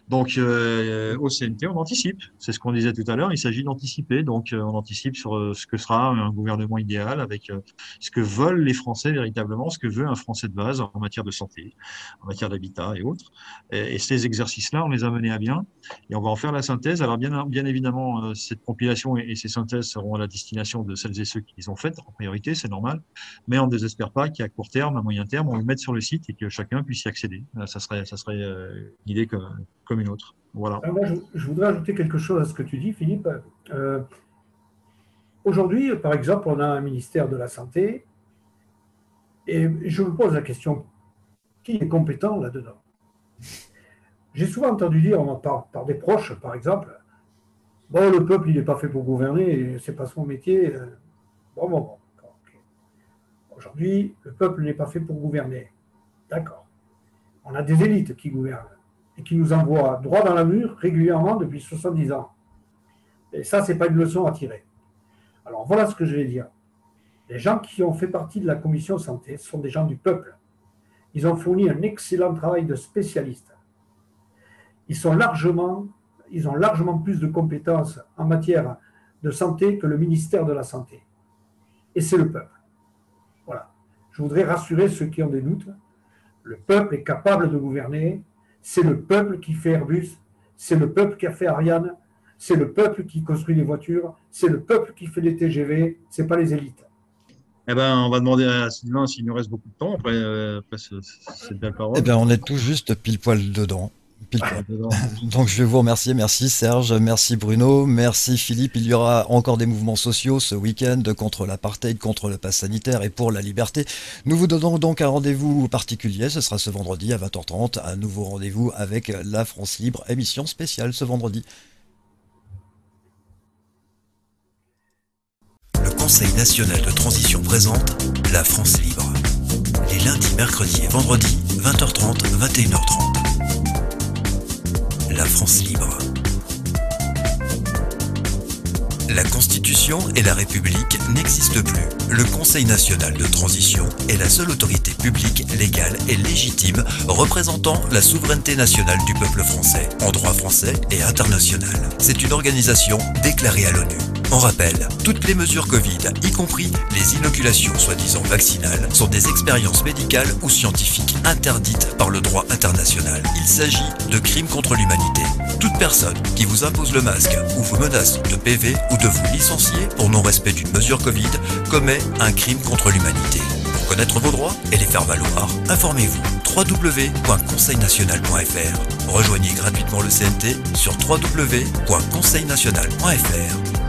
Donc, au CNT, on anticipe. C'est ce qu'on disait tout à l'heure. Il s'agit d'anticiper. Donc, on anticipe sur ce que sera un gouvernement idéal avec ce que veulent les Français véritablement, ce que veut un Français de base en matière de santé, en matière d'habitat et autres. Et ces exercices-là, on les a menés à bien et on va en faire la synthèse. Alors, bien évidemment, cette compilation et ces synthèses seront à la destination de celles et ceux qui les ont faites en priorité, c'est normal. Mais on ne désespère pas qu'à court terme, à moyen terme, on le mette sur le site et que chacun puisse y accéder. Ça serait une idée comme une autre. Voilà. Alors moi, je voudrais ajouter quelque chose à ce que tu dis, Philippe. Aujourd'hui, par exemple, on a un ministère de la Santé et je me pose la question, qui est compétent là-dedans? J'ai souvent entendu dire par des proches, par exemple, bon, le peuple, il n'est pas fait pour gouverner, c'est pas son métier. Bon. Okay. Aujourd'hui, le peuple n'est pas fait pour gouverner. D'accord. On a des élites qui gouvernent et qui nous envoient droit dans la mur régulièrement depuis 70 ans. Et ça, ce n'est pas une leçon à tirer. Alors voilà ce que je vais dire. Les gens qui ont fait partie de la commission santé sont des gens du peuple. Ils ont fourni un excellent travail de spécialistes. Ils ont largement plus de compétences en matière de santé que le ministère de la Santé. Et c'est le peuple. Voilà. Je voudrais rassurer ceux qui ont des doutes. Le peuple est capable de gouverner. C'est le peuple qui fait Airbus, c'est le peuple qui a fait Ariane, c'est le peuple qui construit les voitures, c'est le peuple qui fait les TGV, c'est pas les élites. Eh ben, on va demander à Sylvain s'il nous reste beaucoup de temps après cette belle parole. Eh bien, on est tout juste pile poil dedans. Donc je vais vous remercier, merci Serge, merci Bruno, merci Philippe. Il y aura encore des mouvements sociaux ce week-end contre l'apartheid, contre le pass sanitaire et pour la liberté. Nous vous donnons donc un rendez-vous particulier, ce sera ce vendredi à 20h30, un nouveau rendez-vous avec la France Libre, émission spéciale ce vendredi. Le Conseil national de transition présente la France Libre. Les lundis, mercredis et vendredis, 20h30, 21h30. La France libre. La Constitution et la République n'existent plus. Le Conseil national de transition est la seule autorité publique, légale et légitime représentant la souveraineté nationale du peuple français, en droit français et international. C'est une organisation déclarée à l'ONU. On rappelle, toutes les mesures Covid, y compris les inoculations soi-disant vaccinales, sont des expériences médicales ou scientifiques interdites par le droit international. Il s'agit de crimes contre l'humanité. Toute personne qui vous impose le masque ou vous menace de PV ou de vous licencier pour non-respect d'une mesure Covid commet un crime contre l'humanité. Pour connaître vos droits et les faire valoir, informez-vous. www.conseilnational.fr. Rejoignez gratuitement le CNT sur www.conseilnational.fr.